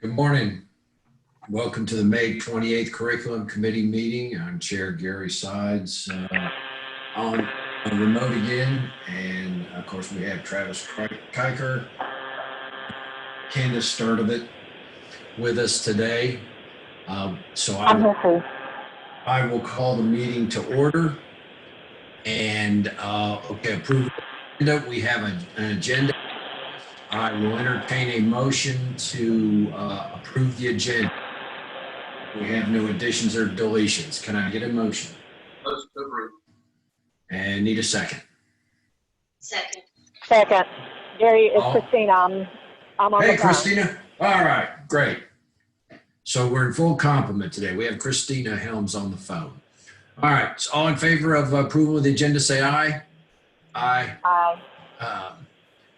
Good morning. Welcome to the May 28th Curriculum Committee meeting. I'm Chair Gary Sides on remote again. And of course, we have Travis Kiker, Candace Sturdivant with us today. So I will call the meeting to order. And okay, approval. We have an agenda. I will entertain a motion to approve the agenda. We have no additions or deletions. Can I get a motion? Motion approved. And need a second. Second. Gary, it's Christina. I'm on Hey, the phone. Christina. All right, great. So we're in full complement today. We have Christina Helms on the phone. All right, so all in favor of approval of the agenda, say aye. Aye. Aye.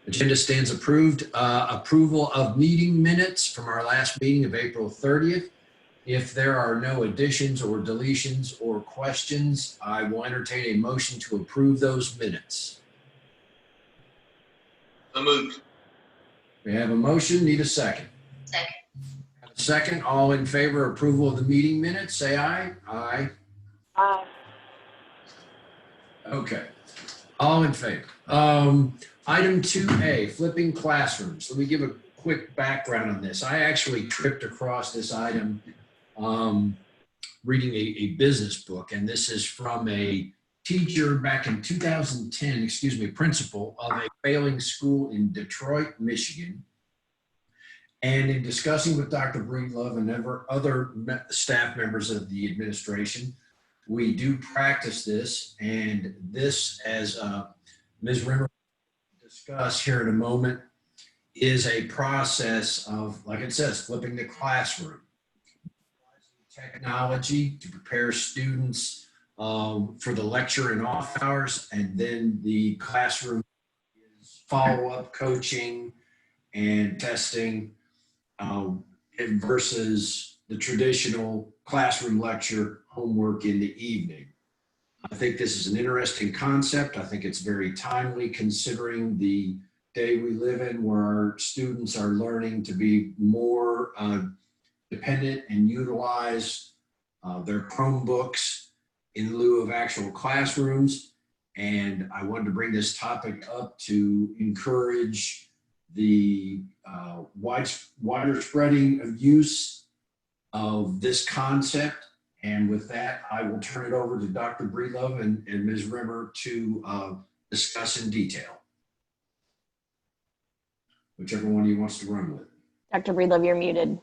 Agenda stands approved. Approval of meeting minutes from our last meeting of April 30th. If there are no additions or deletions or questions, I will entertain a motion to approve those minutes. So moved. We have a motion, need a second. Second. Second, all in favor of approval of the meeting minutes, say aye. Aye. Aye. Okay, all in favor. Item 2A, flipping classrooms. Let me give a quick background on this. I actually tripped across this item reading a business book, and this is from a teacher back in 2010, principal of a failing school in Detroit, Michigan. And in discussing with Dr. Breedlove and other staff members of the administration, we do practice this, and this, as Ms. Rimmer will discuss here in a moment, is a process of, like it says, flipping the classroom. Technology to prepare students for the lecture and off hours, and then the classroom is follow-up coaching and testing versus the traditional classroom lecture homework in the evening. I think this is an interesting concept. I think it's very timely considering the day we live in, where our students are learning to be more dependent and utilize their Chromebooks in lieu of actual classrooms. And I wanted to bring this topic up to encourage the wider spreading of use of this concept. And with that, I will turn it over to Dr. Breedlove and Ms. Rimmer to discuss in detail. Whichever one of you wants to run with. Dr. Breedlove, you're muted.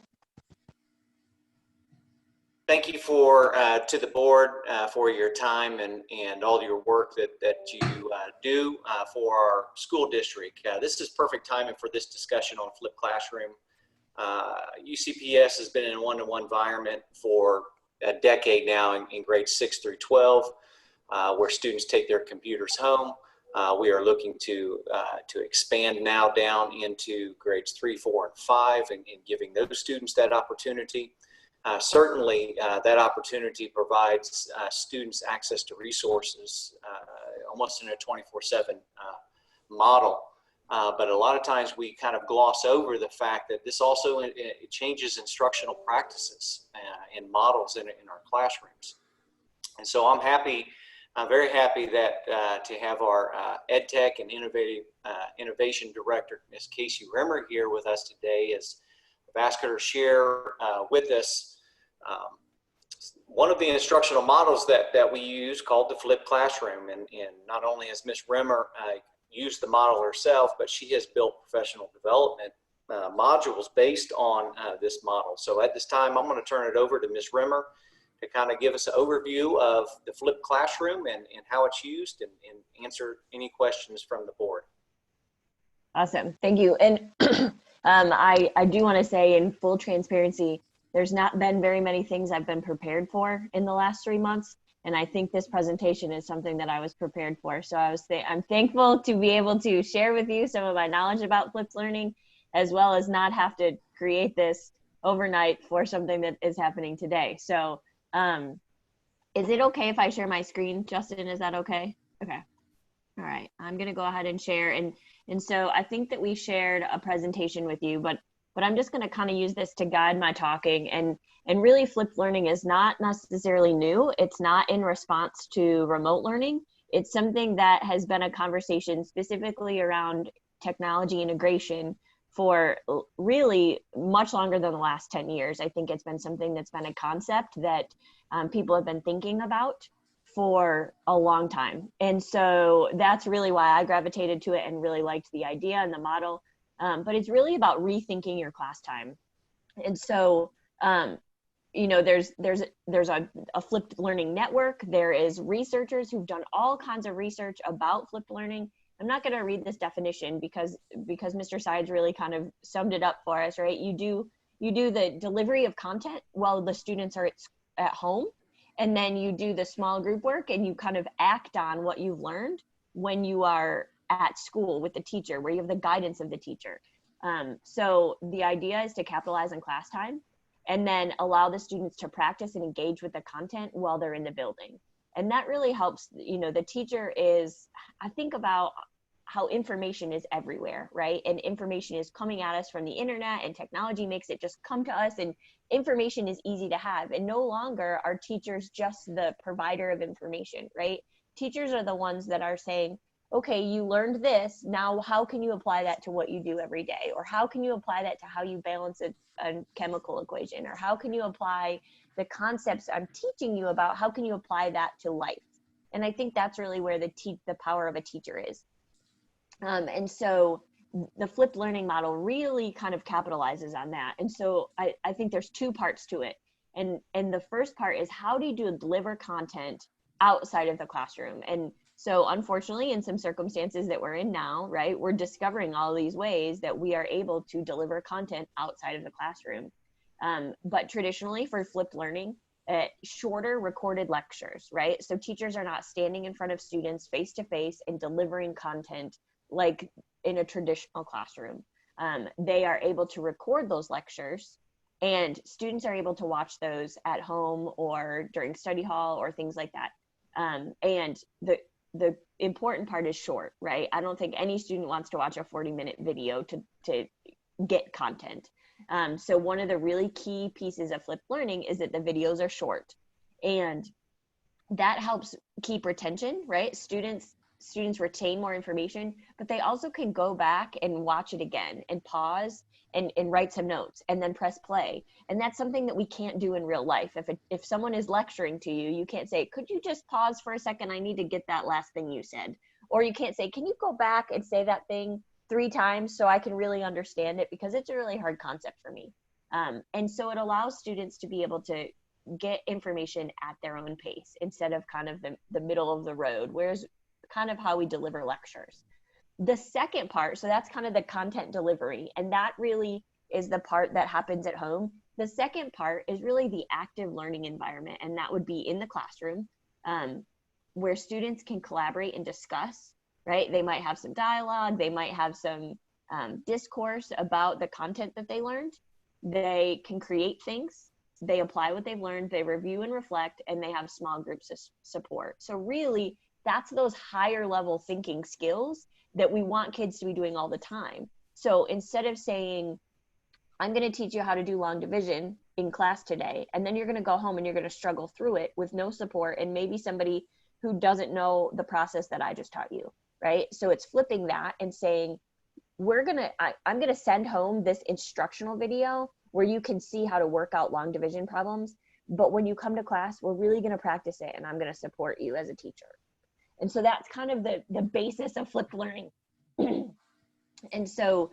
Thank you to the board for your time and all your work that you do for our school district. This is perfect timing for this discussion on flipped classroom. UCPS has been in a one-to-one environment for a decade now in grades 6 through 12, where students take their computers home. We are looking to expand now down into grades 3, 4, and 5 and giving those students that opportunity. Certainly, that opportunity provides students access to resources almost in a 24/7 model. But a lot of times we kind of gloss over the fact that this also it changes instructional practices and models in our classrooms. And so I'm very happy that to have our EdTech and Innovation Director, Ms. Casey Rimmer, here with us today. I've asked her to share with us one of the instructional models that we use called the flipped classroom. And not only has Ms. Rimmer used the model herself, but she has built professional development modules based on this model. So at this time, I'm going to turn it over to Ms. Rimmer to kind of give us an overview of the flipped classroom and how it's used and answer any questions from the board. Awesome. Thank you. And I do want to say, in full transparency, there's not been very many things I've been prepared for in the last 3 months. And I think this presentation is something that I was prepared for. So I'm thankful to be able to share with you some of my knowledge about flipped learning, as well as not have to create this overnight for something that is happening today. So is it okay if I share my screen, Justin? Is that okay? Okay. All right. I'm going to go ahead and share. And so I think that we shared a presentation with you, but but I'm just going to kind of use this to guide my talking. And really, flipped learning is not necessarily new. It's not in response to remote learning. It's something that has been a conversation specifically around technology integration for really much longer than the last 10 years. I think it's been something that's been a concept that people have been thinking about for a long time. And so that's really why I gravitated to it and really liked the idea and the model. But it's really about rethinking your class time. And so, there's a flipped learning network. There is researchers who've done all kinds of research about flipped learning. I'm not going to read this definition because Mr. Sides really kind of summed it up for us, right? You do the delivery of content while the students are at home, and then you do the small group work and you kind of act on what you've learned when you are at school with the teacher, where you have the guidance of the teacher. So the idea is to capitalize on class time and then allow the students to practice and engage with the content while they're in the building. And that really helps, the teacher is, I think about how information is everywhere, right? And information is coming at us from the internet, and technology makes it just come to us, and information is easy to have. And no longer are teachers just the provider of information, right? Teachers are the ones that are saying, okay, you learned this, now how can you apply that to what you do every day? Or how can you apply that to how you balance a chemical equation? Or how can you apply the concepts I'm teaching you about, how can you apply that to life? And I think that's really where the power of a teacher is. And so the flipped learning model really kind of capitalizes on that. And so I think there's two parts to it. And the first part is, how do you deliver content outside of the classroom? And so unfortunately, in some circumstances that we're in now, right, we're discovering all these ways that we are able to deliver content outside of the classroom. But traditionally for flipped learning, shorter recorded lectures, right? So teachers are not standing in front of students face to face and delivering content like in a traditional classroom. They are able to record those lectures, and students are able to watch those at home or during study hall or things like that. And the important part is short, right? I don't think any student wants to watch a 40-minute video to get content. So one of the really key pieces of flipped learning is that the videos are short, and that helps keep retention, right? Students retain more information, but they also can go back and watch it again and pause and write some notes and then press play. And that's something that we can't do in real life. If someone is lecturing to you, you can't say, could you just pause for a second? I need to get that last thing you said. Or you can't say, can you go back and say that thing 3 times so I can really understand it, because it's a really hard concept for me. And so it allows students to be able to get information at their own pace instead of kind of the middle of the road, whereas kind of how we deliver lectures. The second part, so that's kind of the content delivery, and that really is the part that happens at home. The second part is really the active learning environment, and that would be in the classroom, where students can collaborate and discuss, right? They might have some dialogue, they might have some discourse about the content that they learned. They can create things, they apply what they've learned, they review and reflect, and they have small groups of support. So really, that's those higher level thinking skills that we want kids to be doing all the time. So instead of saying, I'm going to teach you how to do long division in class today, and then you're going to go home and you're going to struggle through it with no support and maybe somebody who doesn't know the process that I just taught you, right? So it's flipping that and saying, I'm going to send home this instructional video where you can see how to work out long division problems. But when you come to class, we're really going to practice it, and I'm going to support you as a teacher. And so that's kind of the basis of flipped learning. And so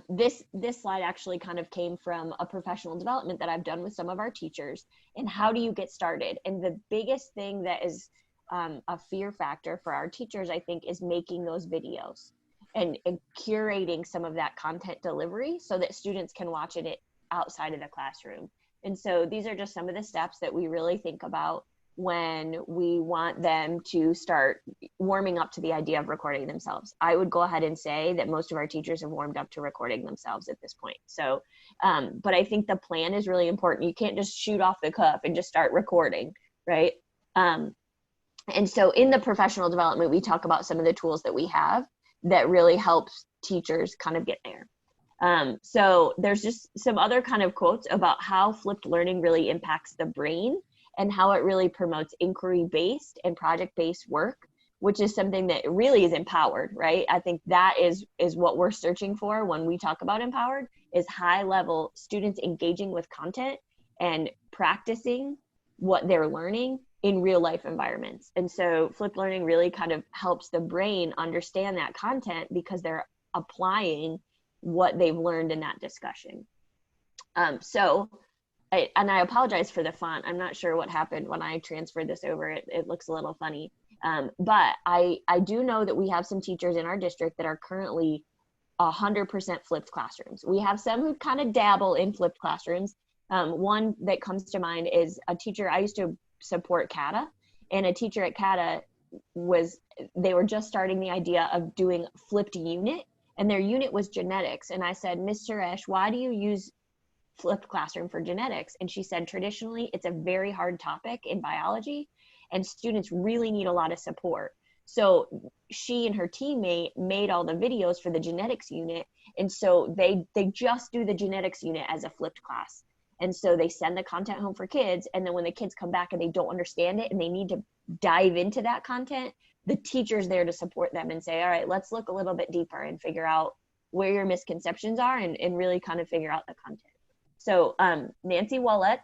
this slide actually kind of came from a professional development that I've done with some of our teachers. And how do you get started? And the biggest thing that is a fear factor for our teachers, I think, is making those videos and curating some of that content delivery so that students can watch it outside of the classroom. And so these are just some of the steps that we really think about when we want them to start warming up to the idea of recording themselves. I would go ahead and say that most of our teachers have warmed up to recording themselves at this point. So, but I think the plan is really important. You can't just shoot off the cuff and just start recording, right? And so in the professional development, we talk about some of the tools that we have that really helps teachers kind of get there. So there's just some other kind of quotes about how flipped learning really impacts the brain and how it really promotes inquiry-based and project-based work, which is something that really is empowered, right? I think that is what we're searching for when we talk about empowered, is high-level students engaging with content and practicing what they're learning in real-life environments. And so flipped learning really kind of helps the brain understand that content because they're applying what they've learned in that discussion. And I apologize for the font. I'm not sure what happened when I transferred this over. It looks a little funny. But I do know that we have some teachers in our district that are currently 100% flipped classrooms. We have some who kind of dabble in flipped classrooms. One that comes to mind is a teacher. I used to support CATA, and a teacher at CATA they were just starting the idea of doing flipped unit, and their unit was genetics. And I said, Ms. Suresh, why do you use flipped classroom for genetics? And she said, traditionally, it's a very hard topic in biology, and students really need a lot of support. So she and her teammate made all the videos for the genetics unit. And so they just do the genetics unit as a flipped class. And so they send the content home for kids. And then when the kids come back and they don't understand it and they need to dive into that content, the teacher's there to support them and say, all right, let's look a little bit deeper and figure out where your misconceptions are and really kind of figure out the content. So Nancy Wallette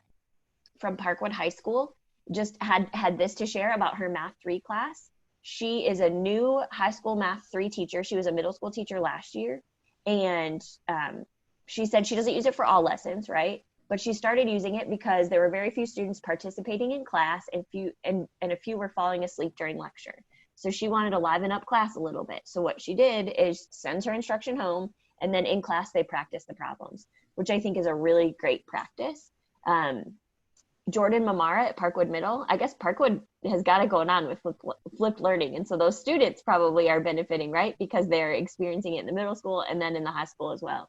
from Parkwood High School just had this to share about her Math 3 class. She is a new high school Math 3 teacher. She was a middle school teacher last year. And she said she doesn't use it for all lessons, right? But she started using it because there were very few students participating in class and a few were falling asleep during lecture. So she wanted to liven up class a little bit. So what she did is sends her instruction home, and then in class they practice the problems, which I think is a really great practice. Jordan Mamara at Parkwood Middle, I guess Parkwood has got it going on with flipped learning. And so those students probably are benefiting, right? Because they're experiencing it in the middle school and then in the high school as well.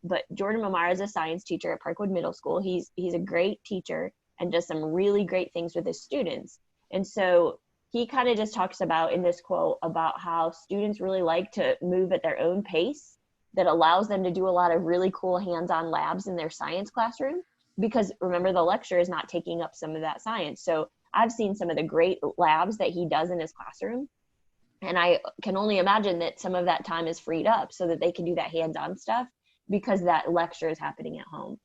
But Jordan Mamara is a science teacher at Parkwood Middle School. He's a great teacher and does some really great things with his students. And so he kind of just talks about in this quote about how students really like to move at their own pace that allows them to do a lot of really cool hands-on labs in their science classroom, because remember, the lecture is not taking up some of that science. So I've seen some of the great labs that he does in his classroom, and I can only imagine that some of that time is freed up so that they can do that hands-on stuff because that lecture is happening at home.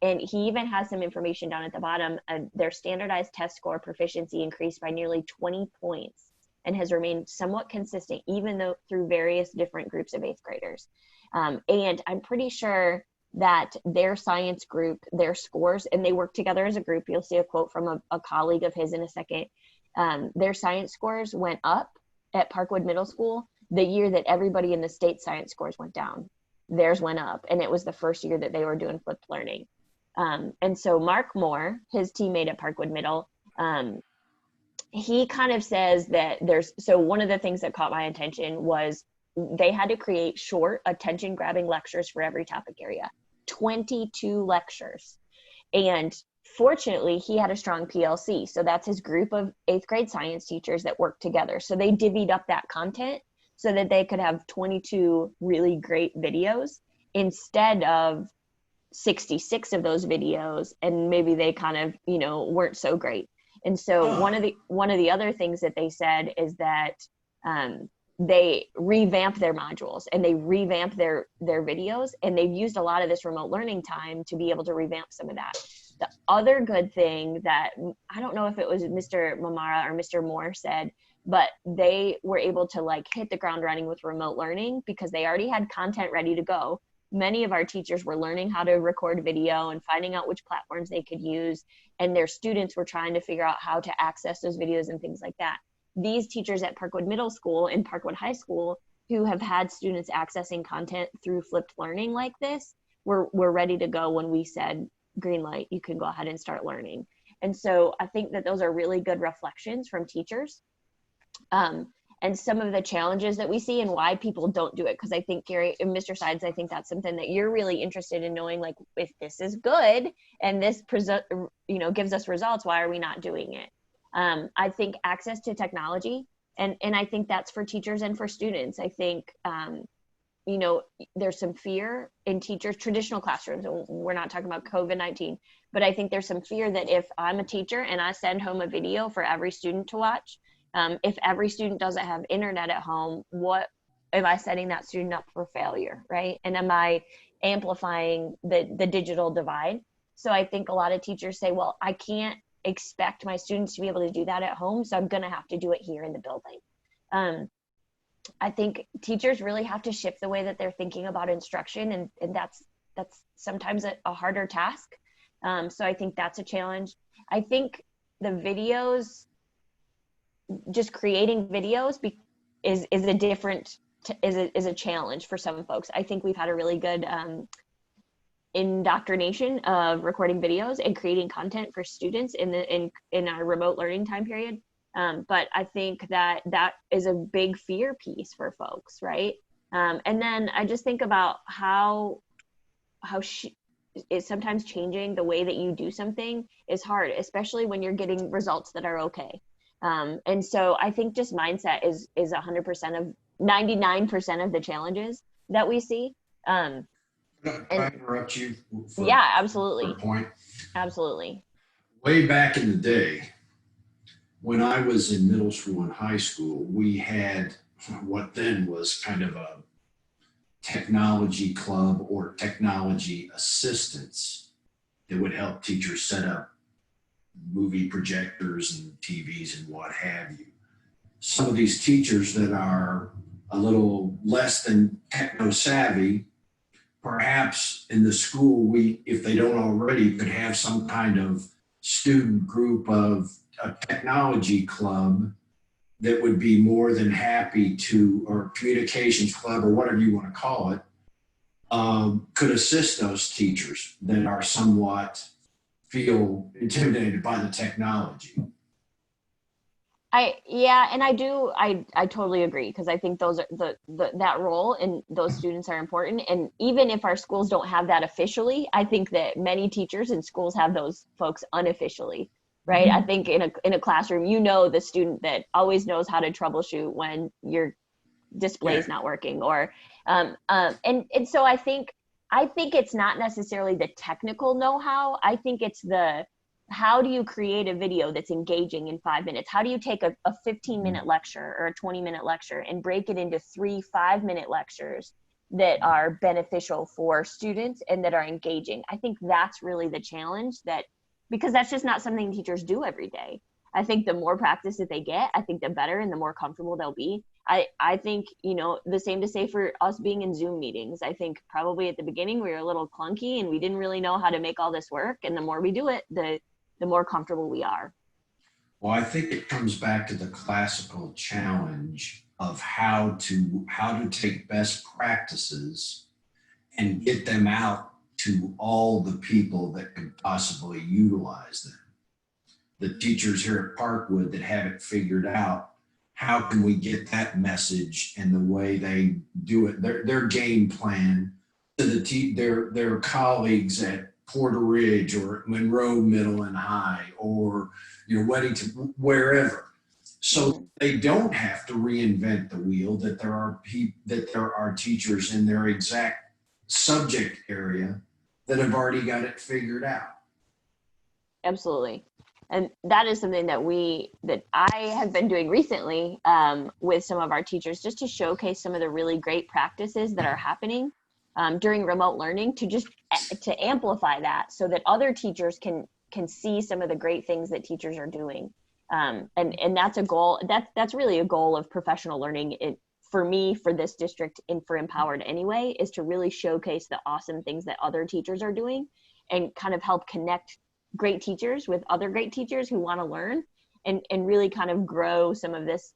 And he even has some information down at the bottom. Their standardized test score proficiency increased by nearly 20 points and has remained somewhat consistent, even though through various different groups of 8th graders. And I'm pretty sure that their science group, their scores, and they work together as a group. You'll see a quote from a colleague of his in a second. Their science scores went up at Parkwood Middle School the year that everybody in the state science scores went down. Theirs went up, and it was the first year that they were doing flipped learning. And so Mark Moore, his teammate at Parkwood Middle, he kind of says that so one of the things that caught my attention was they had to create short attention grabbing lectures for every topic area, 22 lectures. And fortunately he had a strong PLC. So that's his group of 8th grade science teachers that worked together. So they divvied up that content so that they could have 22 really great videos instead of 66 of those videos. And maybe they kind of, weren't so great. And so one of the other things that they said is that they revamp their modules and they revamp their videos, and they've used a lot of this remote learning time to be able to revamp some of that. The other good thing that, I don't know if it was Mr. Mamara or Mr. Moore said, but they were able to hit the ground running with remote learning because they already had content ready to go. Many of our teachers were learning how to record video and finding out which platforms they could use, and their students were trying to figure out how to access those videos and things like that. These teachers at Parkwood Middle School and Parkwood High School who have had students accessing content through flipped learning like this were ready to go when we said, green light, you can go ahead and start learning. And so I think that those are really good reflections from teachers. And some of the challenges that we see and why people don't do it. Because I think, Gary and Mr. Sides, I think that's something that you're really interested in knowing, if this is good and this gives us results, why are we not doing it? I think access to technology, and I think that's for teachers and for students. I think you know, there's some fear in teachers, traditional classrooms. We're not talking about COVID-19, but I think there's some fear that if I'm a teacher and I send home a video for every student to watch, if every student doesn't have internet at home, what am I setting that student up for failure, right? And am I amplifying the digital divide? So I think a lot of teachers say, well, I can't expect my students to be able to do that at home, so I'm going to have to do it here in the building. I think teachers really have to shift the way that they're thinking about instruction, and that's sometimes a harder task. So I think that's a challenge. I think the videos, just creating videos is a different is a challenge for some folks. I think we've had a really good indoctrination of recording videos and creating content for students in our remote learning time period. But I think that is a big fear piece for folks, right? And then I just think about how it's sometimes changing the way that you do something is hard, especially when you're getting results that are okay. And so I think just mindset is 100% of 99% of the challenges that we see. Can I interrupt you? Yeah, absolutely. For a point? Absolutely. Way back in the day, when I was in middle school and high school, we had what then was kind of a technology club or technology assistants that would help teachers set up movie projectors and TVs and what have you. Some of these teachers that are a little less than techno savvy, perhaps in the school, if they don't already, could have some kind of student group of a technology club that would be more than happy to, or communications club or whatever you want to call it, could assist those teachers that are somewhat feel intimidated by the technology. I totally agree, because I think those are that role and those students are important. And even if our schools don't have that officially, I think that many teachers and schools have those folks unofficially, right? Mm-hmm. I think in a classroom, you know, the student that always knows how to troubleshoot when your display is not working, or and so I think it's not necessarily the technical know-how. I think it's how do you create a video that's engaging in 5 minutes? How do you take a 15-minute lecture or a 20-minute lecture and break it into 3 5-minute lectures that are beneficial for students and that are engaging? I think that's really the challenge, because that's just not something teachers do every day. I think the more practice that they get, I think the better and the more comfortable they'll be. I think, you know, the same to say for us being in Zoom meetings. I think probably at the beginning we were a little clunky and we didn't really know how to make all this work. And the more we do it, the more comfortable we are. Well, I think it comes back to the classical challenge of how to take best practices and get them out to all the people that could possibly utilize them. The teachers here at Parkwood that have it figured out, how can we get that message and the way they do it, their game plan to their colleagues at Porter Ridge or Monroe Middle and High, or Weddington, wherever, so they don't have to reinvent the wheel. That there are teachers in their exact subject area that have already got it figured out. Absolutely. And that is something that I have been doing recently with some of our teachers, just to showcase some of the really great practices that are happening during remote learning, to amplify that so that other teachers can see some of the great things that teachers are doing. And that's a goal. That's really a goal of professional learning. For me, for this district, and for Empowered anyway, is to really showcase the awesome things that other teachers are doing and kind of help connect great teachers with other great teachers who want to learn, and really kind of grow some of this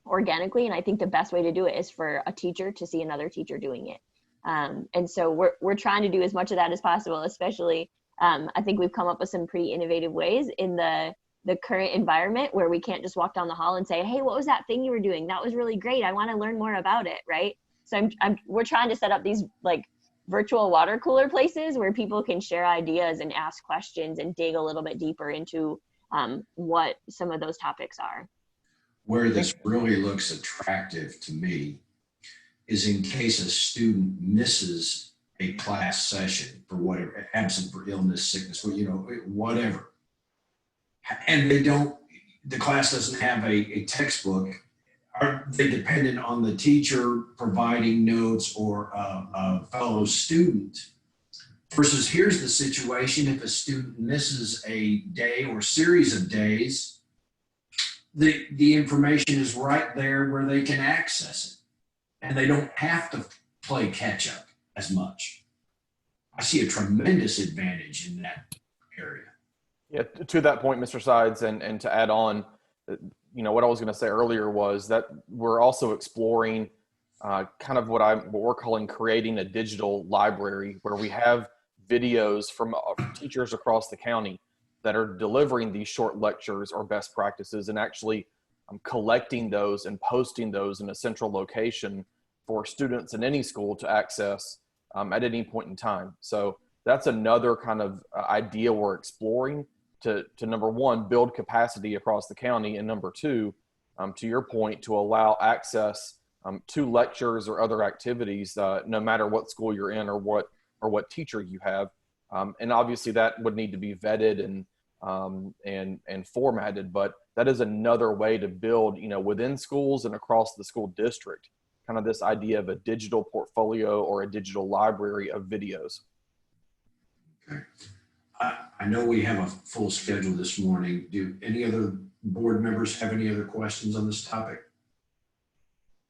organically. And I think the best way to do it is for a teacher to see another teacher doing it. And so we're trying to do as much of that as possible, especially I think we've come up with some pretty innovative ways in the current environment where we can't just walk down the hall and say, hey, what was that thing you were doing? That was really great. I want to learn more about it. Right. So we're trying to set up these like virtual water cooler places where people can share ideas and ask questions and dig a little bit deeper into what some of those topics are. Where this really looks attractive to me is in case a student misses a class session for whatever, absent for illness, sickness, whatever. And the class doesn't have a textbook. Are they dependent on the teacher providing notes or a fellow student? Versus here's the situation: if a student misses a day or series of days, the information is right there where they can access it, and they don't have to play catch up as much. I see a tremendous advantage in that area. Yeah, to that point, Mr. Sides, and to add on, what I was going to say earlier was that we're also exploring kind of what we're calling creating a digital library, where we have videos from teachers across the county that are delivering these short lectures or best practices, and actually collecting those and posting those in a central location for students in any school to access at any point in time. So that's another kind of idea we're exploring to number one, build capacity across the county, and number two, to your point, to allow access to lectures or other activities, no matter what school you're in or what teacher you have. And obviously that would need to be vetted and formatted, but that is another way to build, within schools and across the school district, kind of this idea of a digital portfolio or a digital library of videos. Okay. I know we have a full schedule this morning. Do any other board members have any other questions on this topic?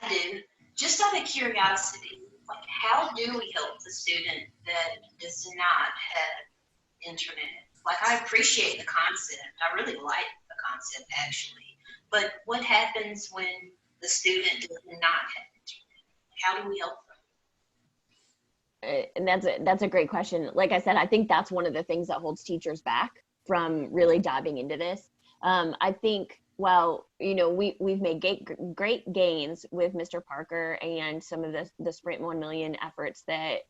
I do. Just out of curiosity, like how do we help the student that does not have internet? Like I appreciate the concept. I really like the concept actually. But what happens when the student does not have internet? How do we help them? And that's a great question. Like I said, I think that's one of the things that holds teachers back from really diving into this. I think, we've made great gains with Mr. Parker and some of the Sprint 1 Million efforts that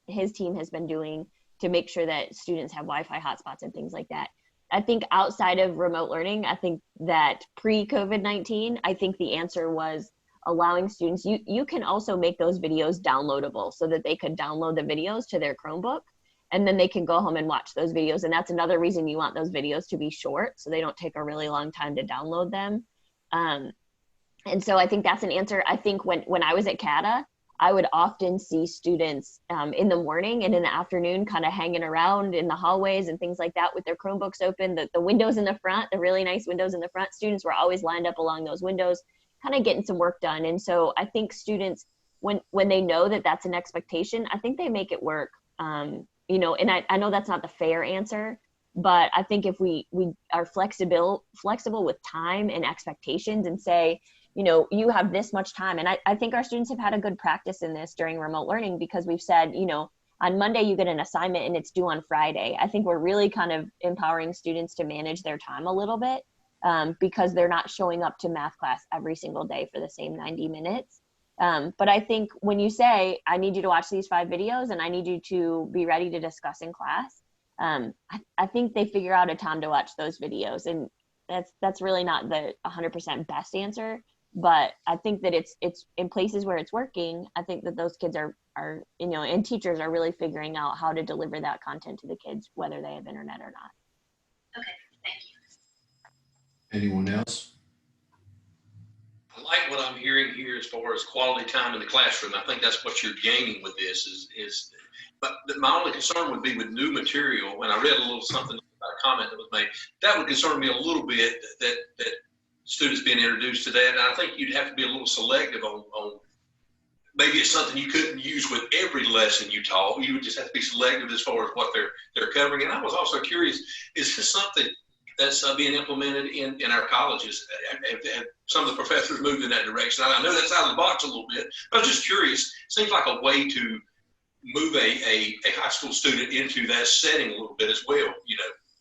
his team has been doing to make sure that students have Wi-Fi hotspots and things like that. I think outside of remote learning, I think that pre-COVID-19, I think the answer was allowing students, you can also make those videos downloadable so that they could download the videos to their Chromebook, and then they can go home and watch those videos. And that's another reason you want those videos to be short, so they don't take a really long time to download them. And so I think that's an answer. I think when I was at CATA, I would often see students in the morning and in the afternoon kind of hanging around in the hallways and things like that with their Chromebooks open, the windows in the front, the really nice windows in the front. Students were always lined up along those windows, kind of getting some work done. And so I think students, when they know that that's an expectation, I think they make it work. And I know that's not the fair answer, but I think if we are flexible with time and expectations and say, you have this much time. And I think our students have had a good practice in this during remote learning, because we've said, on Monday you get an assignment and it's due on Friday. I think we're really kind of empowering students to manage their time a little bit. Because they're not showing up to math class every single day for the same 90 minutes. But I think when you say, I need you to watch these 5 videos and I need you to be ready to discuss in class, I think they figure out a time to watch those videos. And that's really not the 100% best answer, but I think that it's in places where it's working. I think that those kids are and teachers are really figuring out how to deliver that content to the kids, whether they have internet or not. Okay, thank you. Anyone else? I like what I'm hearing here as far as quality time in the classroom. I think that's what you're gaining with this but my only concern would be with new material. When I read a little something about a comment that was made, that would concern me a little bit, that students being introduced to that. And I think you'd have to be a little selective on maybe it's something you couldn't use with every lesson you taught. You would just have to be selective as far as what they're covering. And I was also curious, is this something that's being implemented in our colleges? Have some of the professors moved in that direction? I know that's out of the box a little bit, but I'm just curious. Seems like a way to move a high school student into that setting a little bit as well,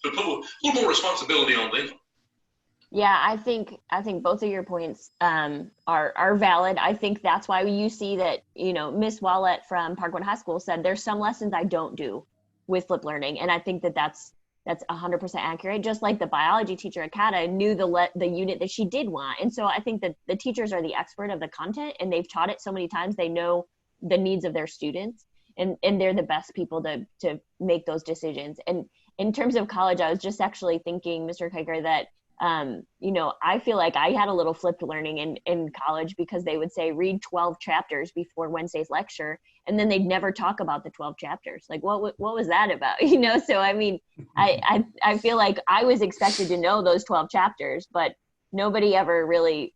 to put a little more responsibility on them. Yeah, I think both of your points are valid. I think that's why you see that, Miss Wallett from Parkwood High School said there's some lessons I don't do with flipped learning. And I think that's that's 100% accurate. Just like the biology teacher at CATA knew the unit that she did want. And so I think that the teachers are the expert of the content, and they've taught it so many times, they know the needs of their students, and they're the best people to make those decisions. And in terms of college, I was just actually thinking, Mr. Kiker, that I feel like I had a little flipped learning in college, because they would say read 12 chapters before Wednesday's lecture, and then they'd never talk about the 12 chapters. Like, what was that about? So I mean, I feel like I was expected to know those 12 chapters, but nobody ever really,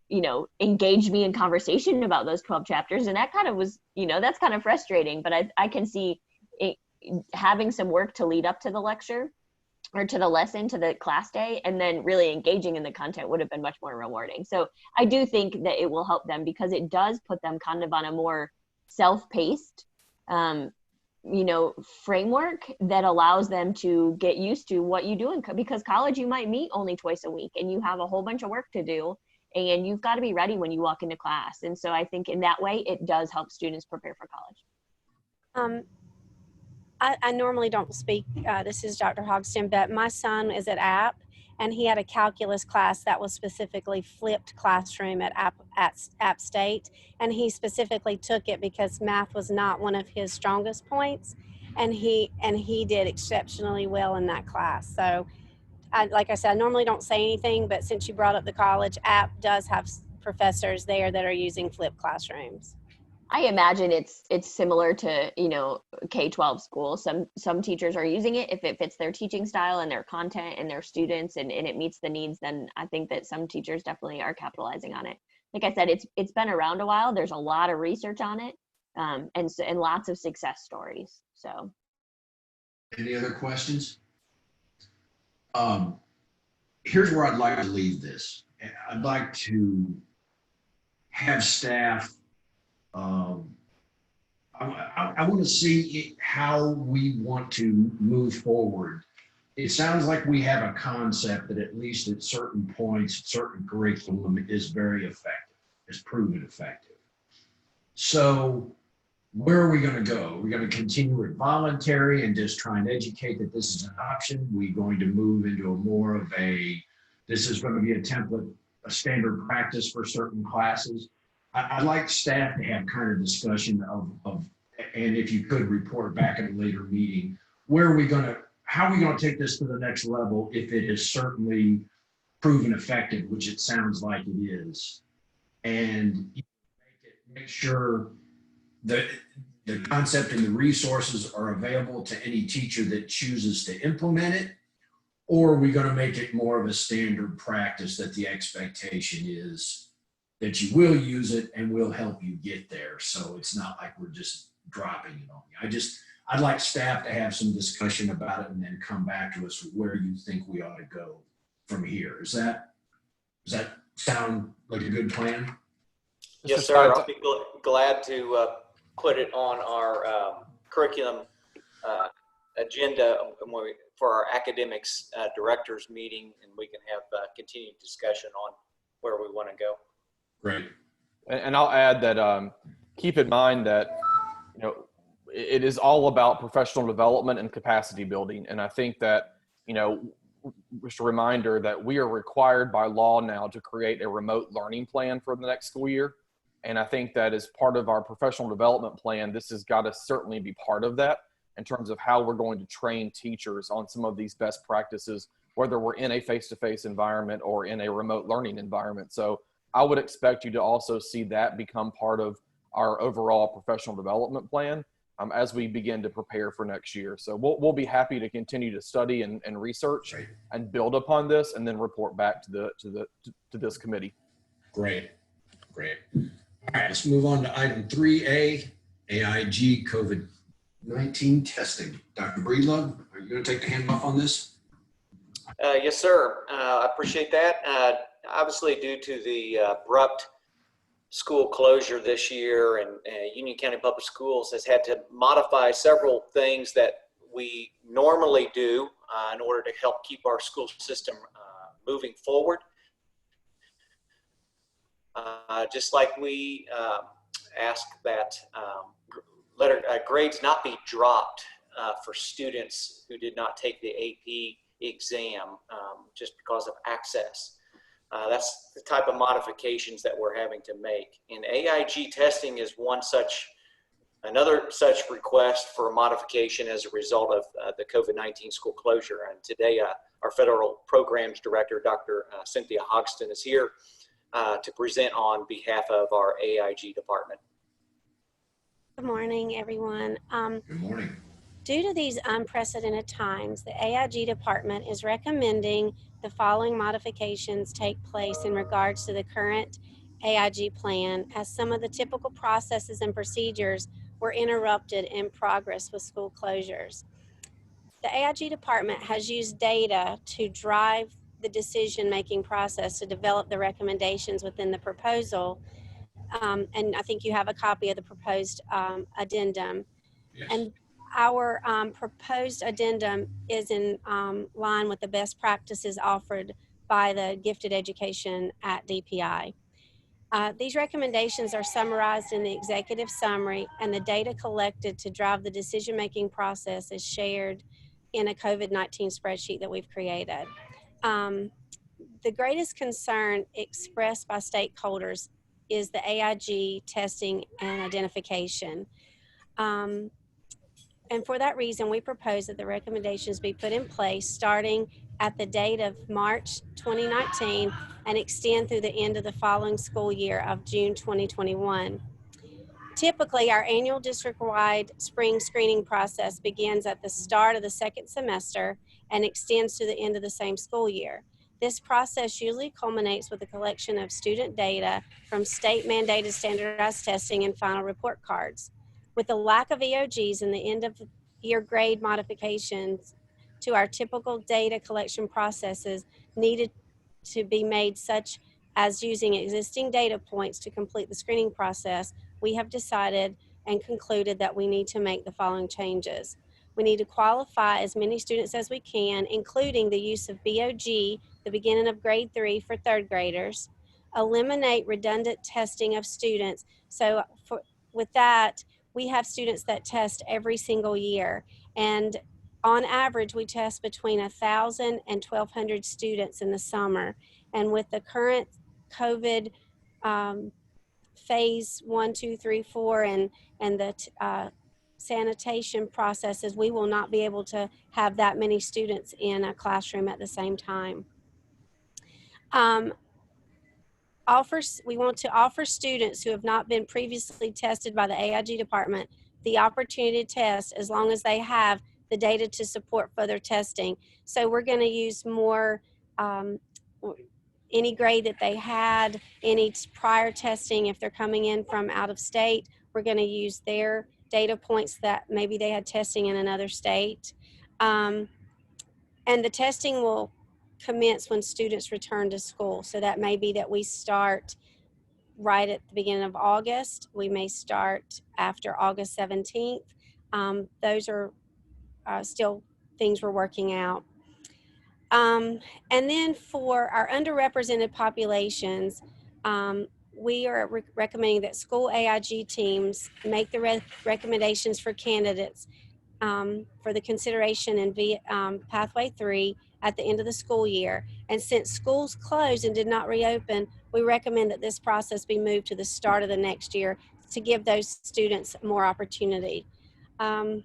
engaged me in conversation about those 12 chapters. And that kind of was, that's kind of frustrating, but I can see it, having some work to lead up to the lecture, or to the lesson, to the class day, and then really engaging in the content would have been much more rewarding. So I do think that it will help them, because it does put them kind of on a more self-paced, framework that allows them to get used to what you do. Because college, you might meet only twice a week, and you have a whole bunch of work to do, and you've got to be ready when you walk into class. And so I think in that way, it does help students prepare for college. I normally don't speak, this is Dr. Hogston, but my son is at App, and he had a calculus class that was specifically flipped classroom at App State, and he specifically took it because math was not one of his strongest points, and he did exceptionally well in that class. So like I said, I normally don't say anything, but since you brought up the college, App does have professors there that are using flipped classrooms. I imagine it's similar to, K-12 school. Some teachers are using it if it fits their teaching style and their content and their students, and it meets the needs. Then I think that some teachers definitely are capitalizing on it. Like I said, it's been around a while. There's a lot of research on it, and lots of success stories. So, Any other questions? Here's where I'd like to leave this. I'd like to have staff. I want to see how we want to move forward. It sounds like we have a concept that at least at certain points, certain curriculum is very effective, is proven effective. So where are we going to go? We're going to continue it voluntary and just try and educate that this is an option. We're going to move into a more of this is going to be a template, a standard practice for certain classes. I'd like staff to have kind of discussion of, and if you could report back at a later meeting, how are we going to take this to the next level if it is certainly proven effective, which it sounds like it is, and make sure that the concept and the resources are available to any teacher that chooses to implement it, or are we going to make it more of a standard practice that the expectation is that you will use it and we'll help you get there. So it's not like we're just dropping it on you. I'd like staff to have some discussion about it and then come back to us with where you think we ought to go from here. Does that sound like a good plan? Yes, sir. I'll be glad to put it on our curriculum agenda for our academics directors meeting, and we can have continued discussion on where we want to go. Great. And I'll add that keep in mind that it is all about professional development and capacity building. And I think that just a reminder that we are required by law now to create a remote learning plan for the next school year. And I think that as part of our professional development plan, this has got to certainly be part of that in terms of how we're going to train teachers on some of these best practices, whether we're in a face-to-face environment or in a remote learning environment. So I would expect you to also see that become part of our overall professional development plan as we begin to prepare for next year. So we'll be happy to continue to study and research and build upon this, and then report back to this committee. Great. All right, let's move on to item 3A, AIG COVID-19 testing. Dr. Breedlove, are you going to take the handoff on this? Yes, sir. I appreciate that. Obviously, due to the abrupt school closure this year, and Union County Public Schools has had to modify several things that we normally do in order to help keep our school system moving forward. Just like we ask that grades not be dropped for students who did not take the AP exam just because of access. That's the type of modifications that we're having to make. And AIG testing is another such request for a modification as a result of the COVID-19 school closure. And today, our federal programs director, Dr. Cynthia Hogston, is here to present on behalf of our AIG department. Good morning, everyone. Good morning. Due to these unprecedented times, the AIG department is recommending the following modifications take place in regards to the current AIG plan, as some of the typical processes and procedures were interrupted in progress with school closures. The AIG department has used data to drive the decision-making process to develop the recommendations within the proposal. And I think you have a copy of the proposed addendum. Yes. And our proposed addendum is in line with the best practices offered by the Gifted Education at DPI. These recommendations are summarized in the executive summary, and the data collected to drive the decision-making process is shared in a COVID-19 spreadsheet that we've created. The greatest concern expressed by stakeholders is the AIG testing and identification. And for that reason, we propose that the recommendations be put in place starting at the date of March 2019 and extend through the end of the following school year of June 2021. Typically, our annual district-wide spring screening process begins at the start of the second semester and extends to the end of the same school year. This process usually culminates with the collection of student data from state-mandated standardized testing and final report cards. With the lack of EOGs and the end of year grade modifications to our typical data collection processes needed to be made, such as using existing data points to complete the screening process, we have decided and concluded that we need to make the following changes. We need to qualify as many students as we can, including the use of BOG, the beginning of grade 3 for third graders, eliminate redundant testing of students. So with that, we have students that test every single year, and on average, we test between 1,000 and 1,200 students in the summer. And with the current COVID phase 1, 2, 3, 4, and the sanitation processes, we will not be able to have that many students in a classroom at the same time. We want to offer students who have not been previously tested by the AIG department the opportunity to test as long as they have the data to support further testing. So we're going to use more, any grade that they had, any prior testing. If they're coming in from out of state, we're going to use their data points that maybe they had testing in another state. And the testing will commence when students return to school. So that may be that we start right at the beginning of August. We may start after August 17th. Those are still things we're working out. And then for our underrepresented populations, we are recommending that school AIG teams make the recommendations for candidates for the consideration in Pathway 3 at the end of the school year. And since schools closed and did not reopen, we recommend that this process be moved to the start of the next year to give those students more opportunity. And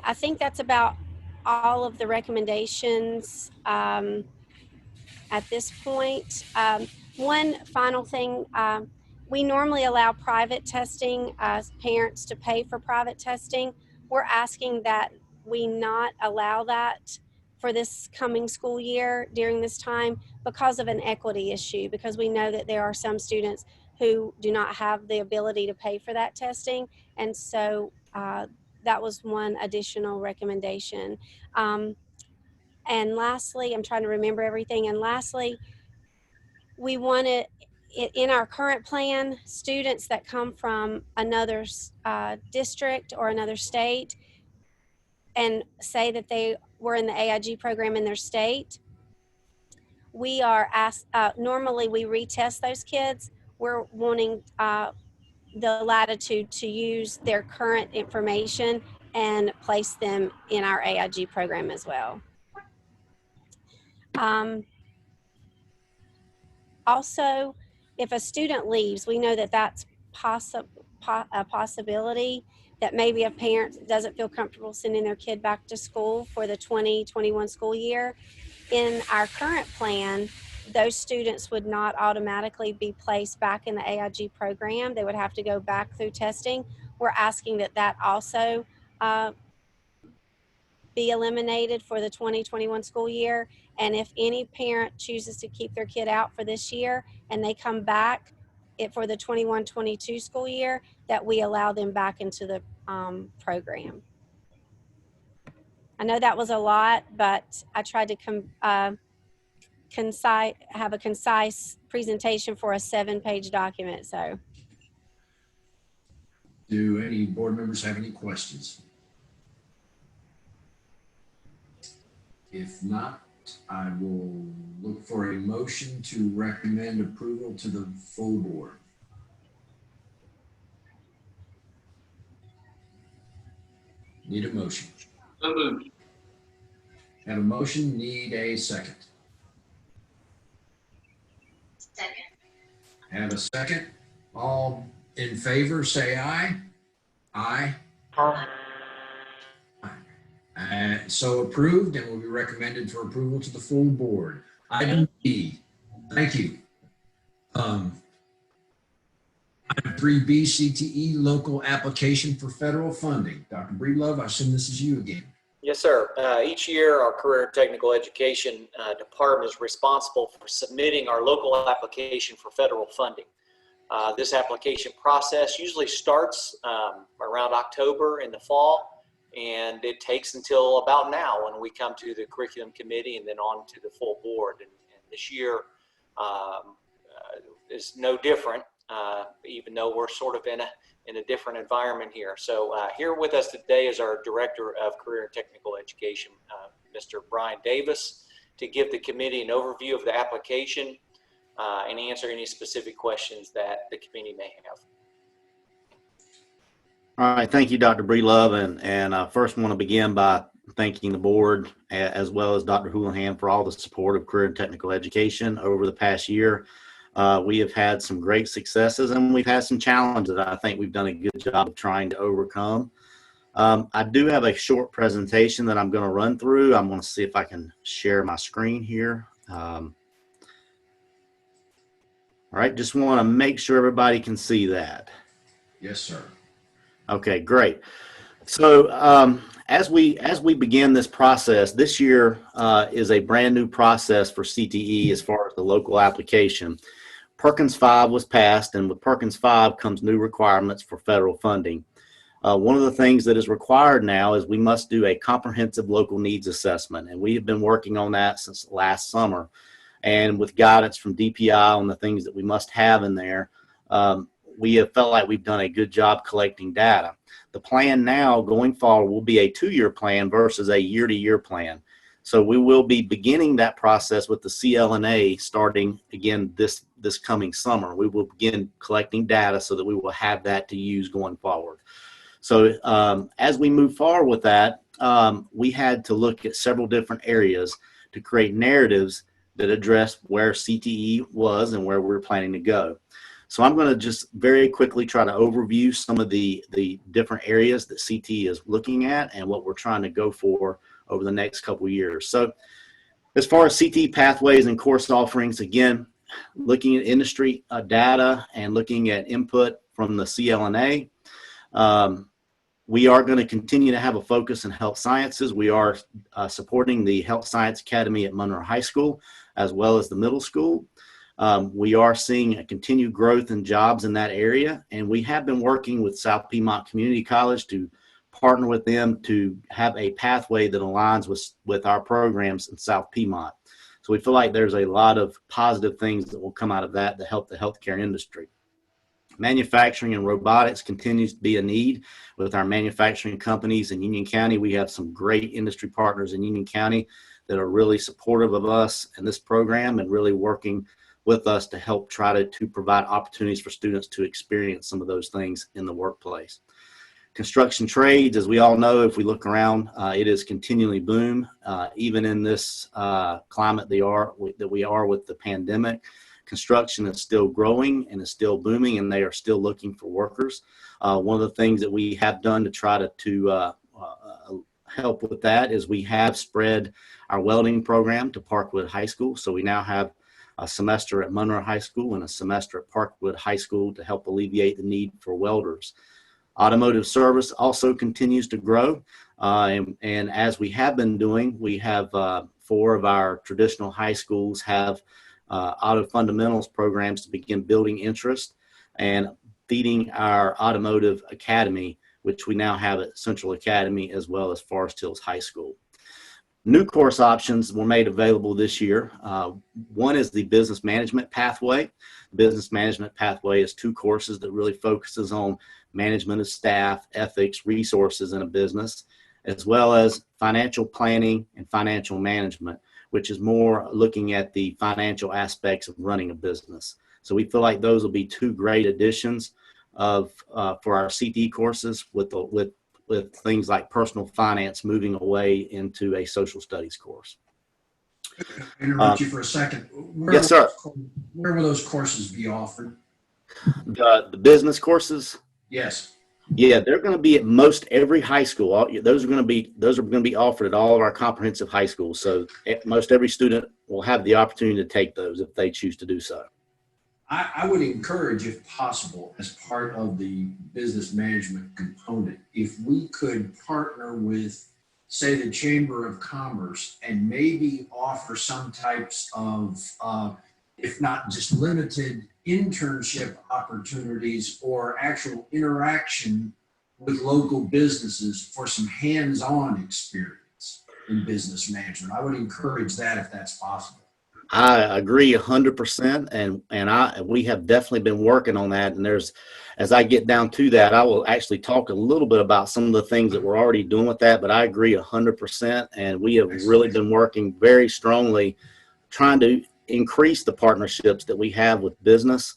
I think that's about all of the recommendations at this point. One final thing, we normally allow private testing, parents to pay for private testing. We're asking that we not allow that for this coming school year during this time because of an equity issue, because we know that there are some students who do not have the ability to pay for that testing. And so that was one additional recommendation. And lastly, I'm trying to remember everything. And lastly, we wanted, in our current plan, students that come from another district or another state and say that they were in the AIG program in their state, we are asked, normally we retest those kids. We're wanting the latitude to use their current information and place them in our AIG program as well. Also, if a student leaves, we know that that's a possibility that maybe a parent doesn't feel comfortable sending their kid back to school for the 2021 school year. In our current plan, those students would not automatically be placed back in the AIG program. They would have to go back through testing. We're asking that that also be eliminated for the 2021 school year. And if any parent chooses to keep their kid out for this year and they come back for the 21-22 school year, that we allow them back into the program. I know that was a lot, but I tried to have a concise presentation for a 7-page document. So, Do any board members have any questions? If not, I will look for a motion to recommend approval to the full board. Need a motion. So moved. Have a motion, need a second. Second. Have a second. All in favor, say aye. Aye. So approved and will be recommended for approval to the full board. Item B, thank you. Item 3B, CTE local application for federal funding. Dr. Breedlove, I assume this is you again. Yes, sir. Each year, our Career and Technical Education Department is responsible for submitting our local application for federal funding. This application process usually starts around October in the fall, and it takes until about now when we come to the curriculum committee and then on to the full board. And this year is no different, even though we're sort of in a different environment here. So here with us today is our Director of Career and Technical Education, Mr. Brian Davis, to give the committee an overview of the application and answer any specific questions that the committee may have. All right, thank you, Dr. Breedlove, and I first want to begin by thanking the board as well as Dr. Houlihan for all the support of career and technical education over the past year. We have had some great successes and we've had some challenges that I think we've done a good job of trying to overcome. I do have a short presentation that I'm going to run through. I'm going to see if I can share my screen here. All right, just want to make sure everybody can see that. Yes, sir. Okay, great. So as we begin this process, this year is a brand new process for CTE as far as the local application. Perkins 5 was passed, and with Perkins 5 comes new requirements for federal funding. One of the things that is required now is we must do a comprehensive local needs assessment, and we have been working on that since last summer. And with guidance from DPI on the things that we must have in there, we have felt like we've done a good job collecting data. The plan now going forward will be a 2-year plan versus a year-to-year plan. So we will be beginning that process with the CLNA starting again this coming summer. We will begin collecting data so that we will have that to use going forward. So as we move forward with that, we had to look at several different areas to create narratives that address where CTE was and where we're planning to go. So I'm going to just very quickly try to overview some of the different areas that CTE is looking at and what we're trying to go for over the next couple of years. So as far as CTE pathways and course offerings, again, looking at industry data and looking at input from the CLNA, we are going to continue to have a focus in health sciences. We are supporting the Health Science Academy at Monroe High School, as well as the middle school. We are seeing a continued growth in jobs in that area, and we have been working with South Piedmont Community College to partner with them to have a pathway that aligns with our programs in South Piedmont. So we feel like there's a lot of positive things that will come out of that to help the healthcare industry. Manufacturing and robotics continues to be a need with our manufacturing companies in Union County. We have some great industry partners in Union County that are really supportive of us and this program and really working with us to help try to provide opportunities for students to experience some of those things in the workplace. Construction trades, as we all know, if we look around, it is continually boom. Even in this climate that we are with the pandemic, construction is still growing and is still booming, and they are still looking for workers. One of the things that we have done to try to help with that is we have spread our welding program to Parkwood High School. So we now have a semester at Monroe High School and a semester at Parkwood High School to help alleviate the need for welders. Automotive service also continues to grow. And as we have been doing, we have 4 of our traditional high schools have auto fundamentals programs to begin building interest and feeding our automotive academy, which we now have at Central Academy as well as Forest Hills High School. New course options were made available this year. One is the business management pathway. Business management pathway is 2 courses that really focuses on management of staff, ethics, resources in a business, as well as financial planning and financial management, which is more looking at the financial aspects of running a business. So we feel like those will be 2 great additions for our CTE courses with things like personal finance moving away into a social studies course. Interrupt you for a second. Yes, sir. Where will those courses be offered? The business courses? Yes. Yeah, they're going to be at most every high school. Those are going to be offered at all of our comprehensive high schools. So most every student will have the opportunity to take those if they choose to do so. I would encourage, if possible, as part of the business management component, if we could partner with, say, the Chamber of Commerce and maybe offer some types of, if not just limited, internship opportunities or actual interaction with local businesses for some hands-on experience in business management. I would encourage that if that's possible. I agree 100%, and we have definitely been working on that. And as I get down to that, I will actually talk a little bit about some of the things that we're already doing with that. But I agree 100%, and we have really been working very strongly, trying to increase the partnerships that we have with business.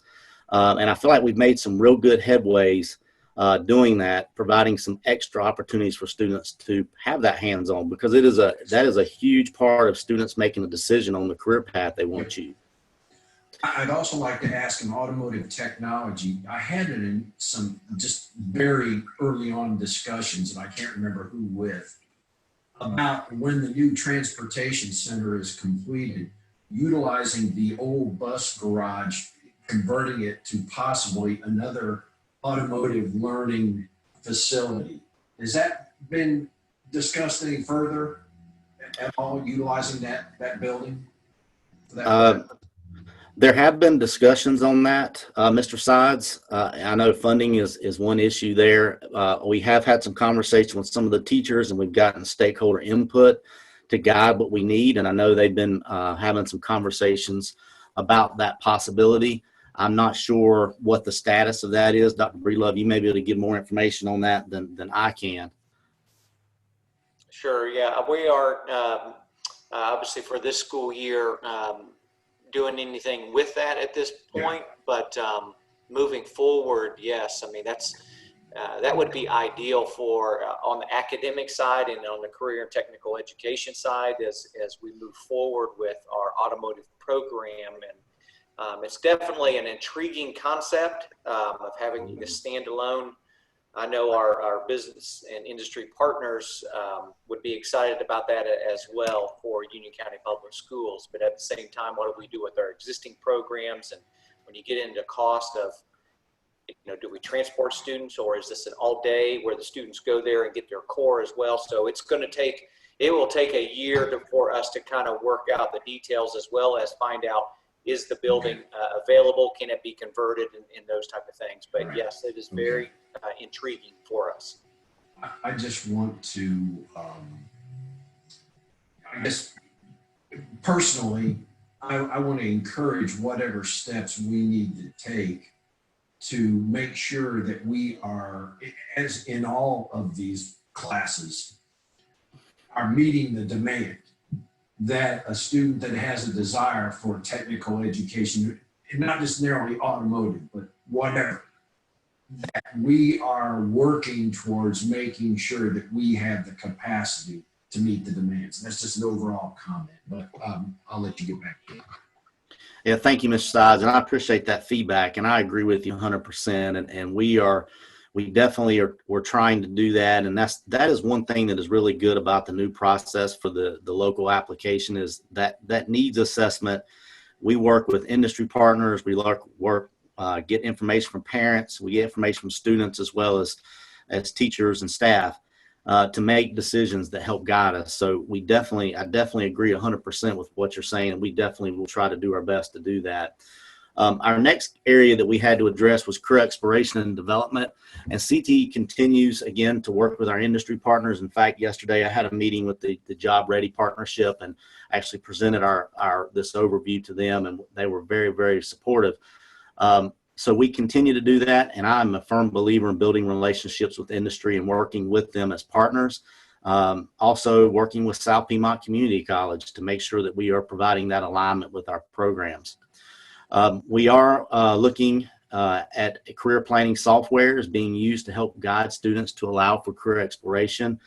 And I feel like we've made some real good headways doing that, providing some extra opportunities for students to have that hands-on, because that is a huge part of students making a decision on the career path they want to choose. I'd also like to ask in automotive technology, I had it in some just very early on discussions, and I can't remember who with, about when the new transportation center is completed, utilizing the old bus garage, converting it to possibly another automotive learning facility. Has that been discussed any further at all, utilizing that building? There have been discussions on that, Mr. Sides. I know funding is one issue there. We have had some conversation with some of the teachers, and we've gotten stakeholder input to guide what we need. And I know they've been having some conversations about that possibility. I'm not sure what the status of that is. Dr. Breedlove, you may be able to give more information on that than I can. Sure, yeah. We are obviously for this school year doing anything with that at this point, but moving forward, yes. I mean, that would be ideal for on the academic side and on the career and technical education side as we move forward with our automotive program. And it's definitely an intriguing concept of having this standalone. I know our business and industry partners would be excited about that as well for Union County Public Schools. But at the same time, what do we do with our existing programs? And when you get into cost of, do we transport students, or is this an all day where the students go there and get their core as well? So it will take a year for us to kind of work out the details, as well as find out, is the building available? Can it be converted and those type of things? But yes, it is very intriguing for us. I just want to, I guess, personally, I want to encourage whatever steps we need to take to make sure that we are, as in all of these classes, are meeting the demand that a student that has a desire for technical education, and not just narrowly automotive, but whatever, we are working towards making sure that we have the capacity to meet the demands. That's just an overall comment, but I'll let you get back to it. Yeah, thank you, Mr. Sides, and I appreciate that feedback, and I agree with you 100%. And we definitely we're trying to do that, and that is one thing that is really good about the new process for the local application is that needs assessment. We work with industry partners. We get information from parents. We get information from students as well as teachers and staff to make decisions that help guide us. So I definitely agree 100% with what you're saying, and we definitely will try to do our best to do that. Our next area that we had to address was career exploration and development, and CTE continues again to work with our industry partners. In fact, yesterday I had a meeting with the Job Ready Partnership and actually presented this overview to them, and they were very, very supportive. So we continue to do that, and I'm a firm believer in building relationships with industry and working with them as partners. Also working with South Piedmont Community College to make sure that we are providing that alignment with our programs. We are looking at career planning software is being used to help guide students to allow for career exploration.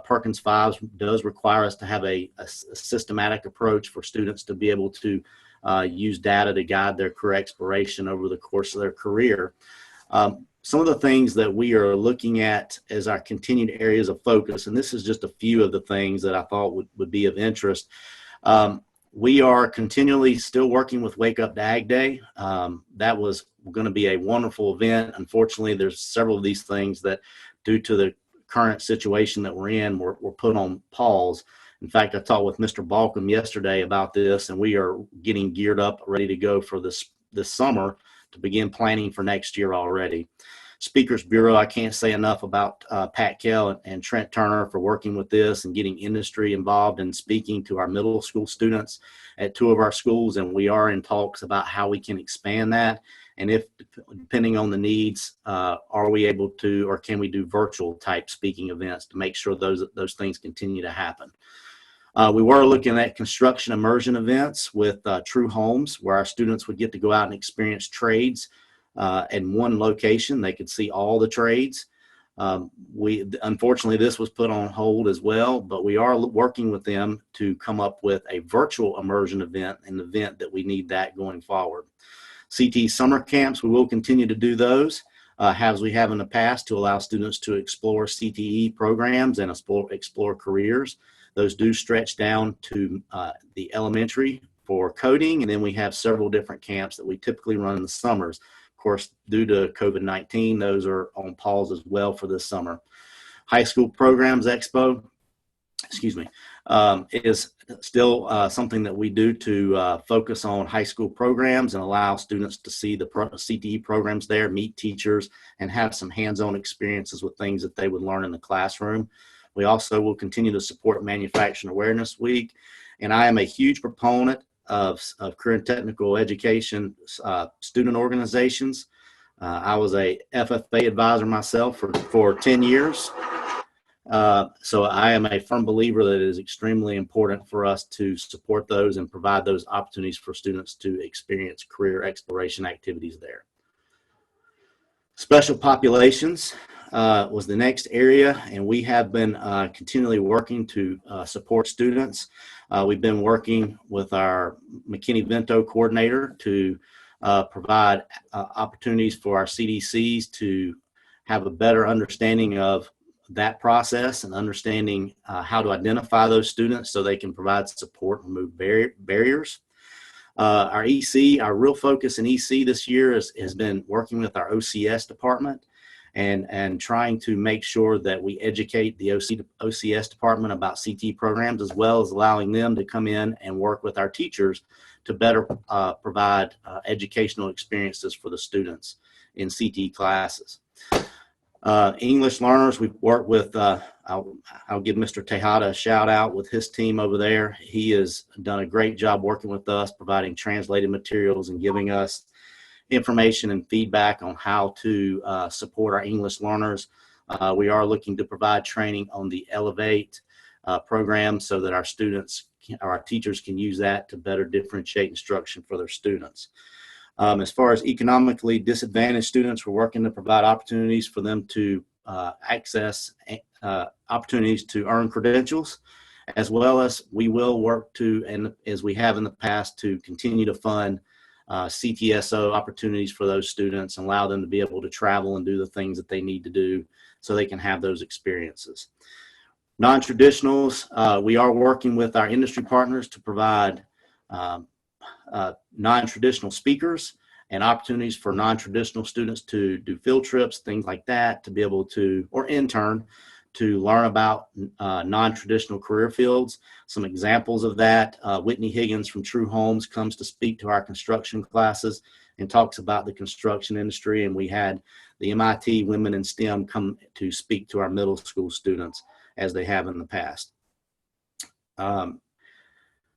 Perkins 5 does require us to have a systematic approach for students to be able to use data to guide their career exploration over the course of their career. Some of the things that we are looking at as our continued areas of focus, and this is just a few of the things that I thought would be of interest. We are continually still working with Wake Up to Ag Day. That was going to be a wonderful event. Unfortunately, there's several of these things that, due to the current situation that we're in, were put on pause. In fact, I talked with Mr. Balcom yesterday about this, and we are getting geared up, ready to go for this summer to begin planning for next year already. Speakers Bureau, I can't say enough about Pat Kell and Trent Turner for working with this and getting industry involved and speaking to our middle school students at 2 of our schools. And we are in talks about how we can expand that. And if, depending on the needs, are we able to, or can we do virtual type speaking events to make sure those things continue to happen. We were looking at construction immersion events with True Homes, where our students would get to go out and experience trades in one location. They could see all the trades. Unfortunately, this was put on hold as well, but we are working with them to come up with a virtual immersion event, an event that we need that going forward. CTE summer camps, we will continue to do those as we have in the past to allow students to explore CTE programs and explore careers. Those do stretch down to the elementary for coding, and then we have several different camps that we typically run in the summers. Of course, due to COVID-19, those are on pause as well for this summer. High School Programs Expo, is still something that we do to focus on high school programs and allow students to see the CTE programs there, meet teachers, and have some hands-on experiences with things that they would learn in the classroom. We also will continue to support Manufacturing Awareness Week, and I am a huge proponent of career and technical education student organizations. I was a FFA advisor myself for 10 years. So I am a firm believer that it is extremely important for us to support those and provide those opportunities for students to experience career exploration activities there. Special populations was the next area, and we have been continually working to support students. We've been working with our McKinney-Vento coordinator to provide opportunities for our CDCs to have a better understanding of that process and understanding how to identify those students so they can provide support and remove barriers. Our EC, our real focus in EC this year has been working with our OCS department and trying to make sure that we educate the OCS department about CT programs, as well as allowing them to come in and work with our teachers to better provide educational experiences for the students in CT classes. English learners, we've worked with, I'll give Mr. Tejada a shout out with his team over there. He has done a great job working with us, providing translated materials and giving us information and feedback on how to support our English learners. We are looking to provide training on the Elevate program so that our students or our teachers can use that to better differentiate instruction for their students. As far as economically disadvantaged students, we're working to provide opportunities for them to access opportunities to earn credentials, as well as we will work to, and as we have in the past, to continue to fund CTSO opportunities for those students and allow them to be able to travel and do the things that they need to do so they can have those experiences. Non-traditionals, we are working with our industry partners to provide non-traditional speakers and opportunities for non-traditional students to do field trips, things like that, to be able to, or intern, to learn about non-traditional career fields. Some examples of that, Whitney Higgins from True Homes comes to speak to our construction classes and talks about the construction industry. And we had the MIT Women in STEM come to speak to our middle school students as they have in the past.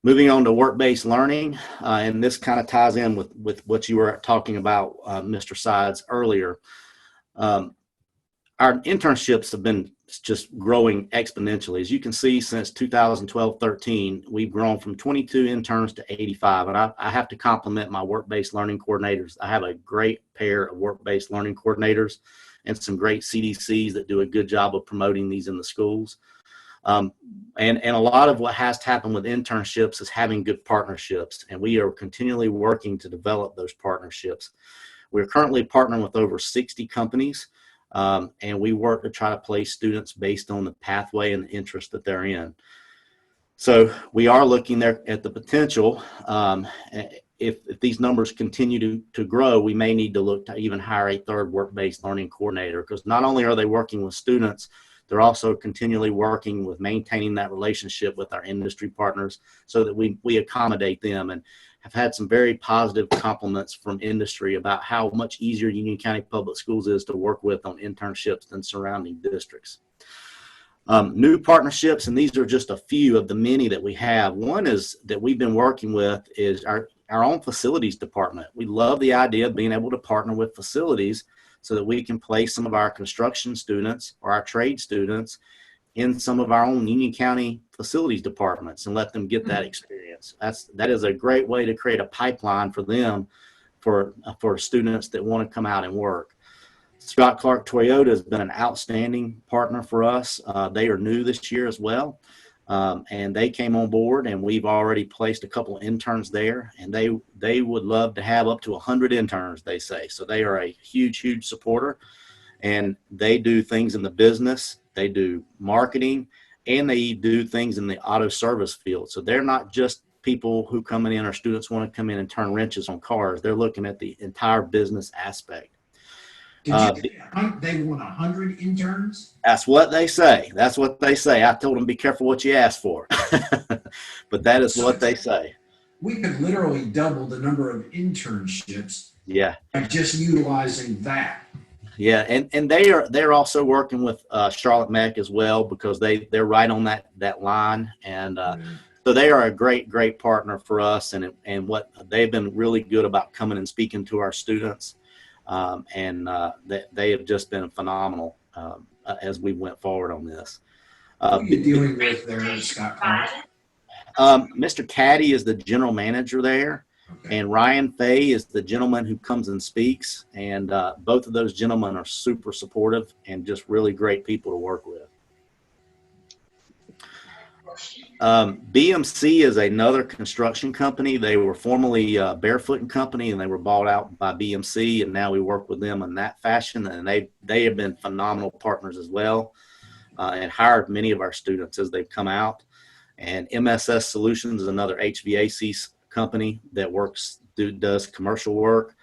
Moving on to work-based learning, and this kind of ties in with what you were talking about, Mr. Sides, earlier. Our internships have been just growing exponentially. As you can see, since 2012-13, we've grown from 22 interns to 85. And I have to compliment my work-based learning coordinators. I have a great pair of work-based learning coordinators and some great CDCs that do a good job of promoting these in the schools. And a lot of what has to happen with internships is having good partnerships, and we are continually working to develop those partnerships. We're currently partnering with over 60 companies, and we work to try to place students based on the pathway and the interest that they're in. So we are looking there at the potential. If these numbers continue to grow, we may need to look to even hire a third work-based learning coordinator, because not only are they working with students, they're also continually working with maintaining that relationship with our industry partners so that we accommodate them, and have had some very positive compliments from industry about how much easier Union County Public Schools is to work with on internships than surrounding districts. New partnerships, and these are just a few of the many that we have. One is that we've been working with is our own facilities department. We love the idea of being able to partner with facilities so that we can place some of our construction students or our trade students in some of our own Union County facilities departments and let them get that experience. That is a great way to create a pipeline for them, for students that want to come out and work. Scott Clark Toyota has been an outstanding partner for us. They are new this year as well. And they came on board, and we've already placed a couple of interns there, and they would love to have up to 100 interns, they say. So they are a huge supporter, and they do things in the business, they do marketing, and they do things in the auto service field. So they're not just people who come in or students want to come in and turn wrenches on cars. They're looking at the entire business aspect. They want 100 interns? That's what they say. That's what they say. I told them, be careful what you ask for. But that is what they say. We could literally double the number of internships. Yeah. By just utilizing that. Yeah, and they're also working with Charlotte Meck as well, because they're right on that line, and so they are a great partner for us, and what they've been really good about coming and speaking to our students. They have just been phenomenal as we went forward on this. Who are you dealing with there, Scott Clark? Mr. Caddy is the general manager there, okay. And Ryan Fay is the gentleman who comes and speaks. And both of those gentlemen are super supportive and just really great people to work with. BMC is another construction company. They were formerly Barefoot and Company, and they were bought out by BMC, and now we work with them in that fashion. And they have been phenomenal partners as well, and hired many of our students as they've come out. And MSS Solutions is another HVAC company that does commercial work.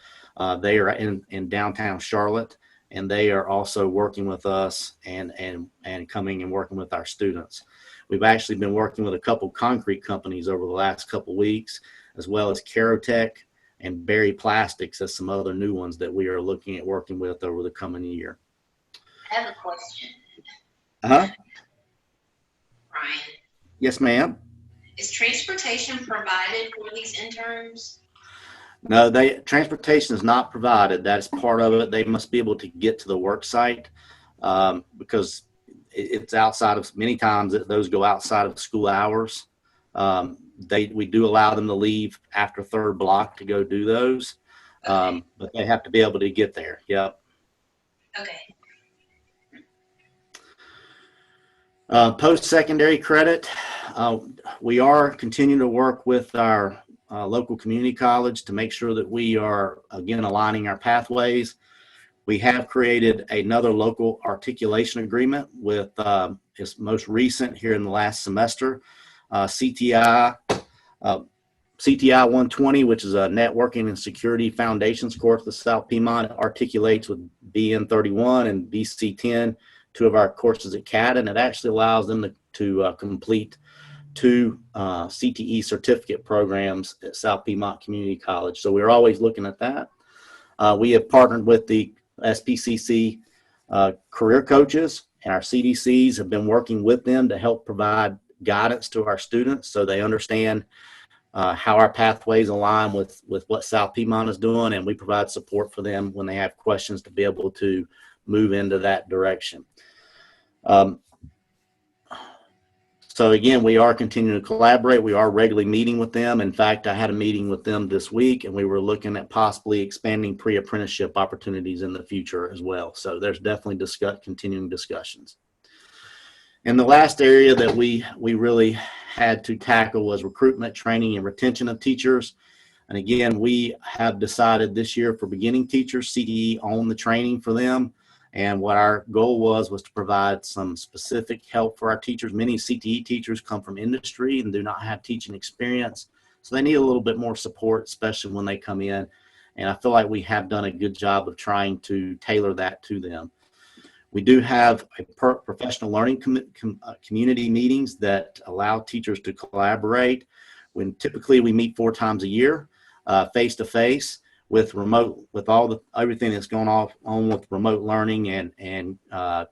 They are in downtown Charlotte, and they are also working with us and coming and working with our students. We've actually been working with a couple concrete companies over the last couple of weeks, as well as Carotech and Berry Plastics as some other new ones that we are looking at working with over the coming year. I have a question. Uh-huh. Ryan. Yes, ma'am. Is transportation provided for these interns? No, transportation is not provided. That's part of it. They must be able to get to the work site because it's outside of, many times those go outside of school hours. We do allow them to leave after third block to go do those. But they have to be able to get there. Yep. Okay. Post-secondary credit, we are continuing to work with our local community college to make sure that we are, again, aligning our pathways. We have created another local articulation agreement with its most recent here in the last semester, CTI 120, which is a networking and security foundations course. The South Piedmont articulates with BN 31 and BC 10, two of our courses at CAD, and it actually allows them to complete 2 CTE certificate programs at South Piedmont Community College. So we're always looking at that. We have partnered with the SPCC career coaches, and our CDCs have been working with them to help provide guidance to our students so they understand how our pathways align with what South Piedmont is doing, and we provide support for them when they have questions to be able to move into that direction. So again, we are continuing to collaborate. We are regularly meeting with them. In fact, I had a meeting with them this week, and we were looking at possibly expanding pre-apprenticeship opportunities in the future as well. So there's definitely continuing discussions. And the last area that we really had to tackle was recruitment, training, and retention of teachers. And again, we have decided this year for beginning teachers, CTE own the training for them. And what our goal was to provide some specific help for our teachers. Many CTE teachers come from industry and do not have teaching experience. So they need a little bit more support, especially when they come in. And I feel like we have done a good job of trying to tailor that to them. We do have a professional learning community meetings that allow teachers to collaborate. When typically we meet 4 times a year, face-to-face. With everything that's going on with remote learning and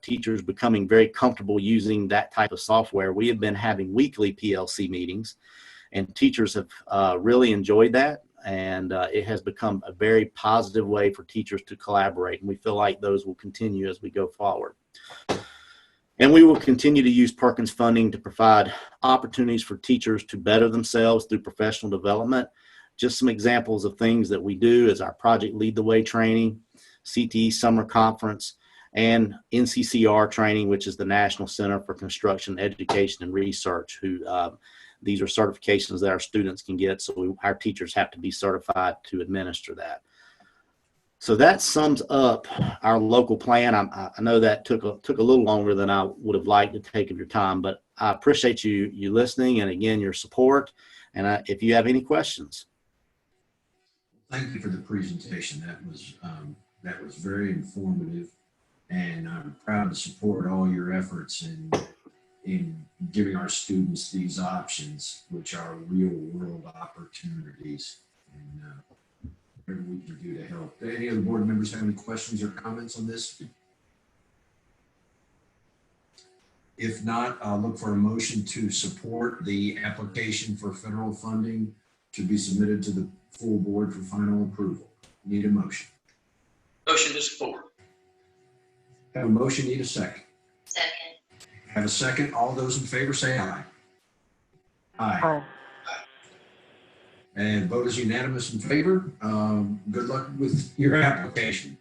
teachers becoming very comfortable using that type of software, we have been having weekly PLC meetings, and teachers have really enjoyed that, and it has become a very positive way for teachers to collaborate, and we feel like those will continue as we go forward. And we will continue to use Perkins funding to provide opportunities for teachers to better themselves through professional development. Just some examples of things that we do is our Project Lead the Way training, CTE Summer Conference, and NCCR training, which is the National Center for Construction, Education, and Research. These are certifications that our students can get, so our teachers have to be certified to administer that. So that sums up our local plan. I know that took a little longer than I would have liked to take of your time, but I appreciate you listening and, again, your support. And if you have any questions. Thank you for the presentation. That was very informative, and I'm proud to support all your efforts in giving our students these options, which are real world opportunities, and whatever we can do to help. Do any of the board members have any questions or comments on this? If not, I'll look for a motion to support the application for federal funding to be submitted to the full board for final approval. Need a motion. Motion to support. Have a motion, need a second. Second. Have a second. All those in favor say aye. Aye. And vote is unanimous in favor. Good luck with your application.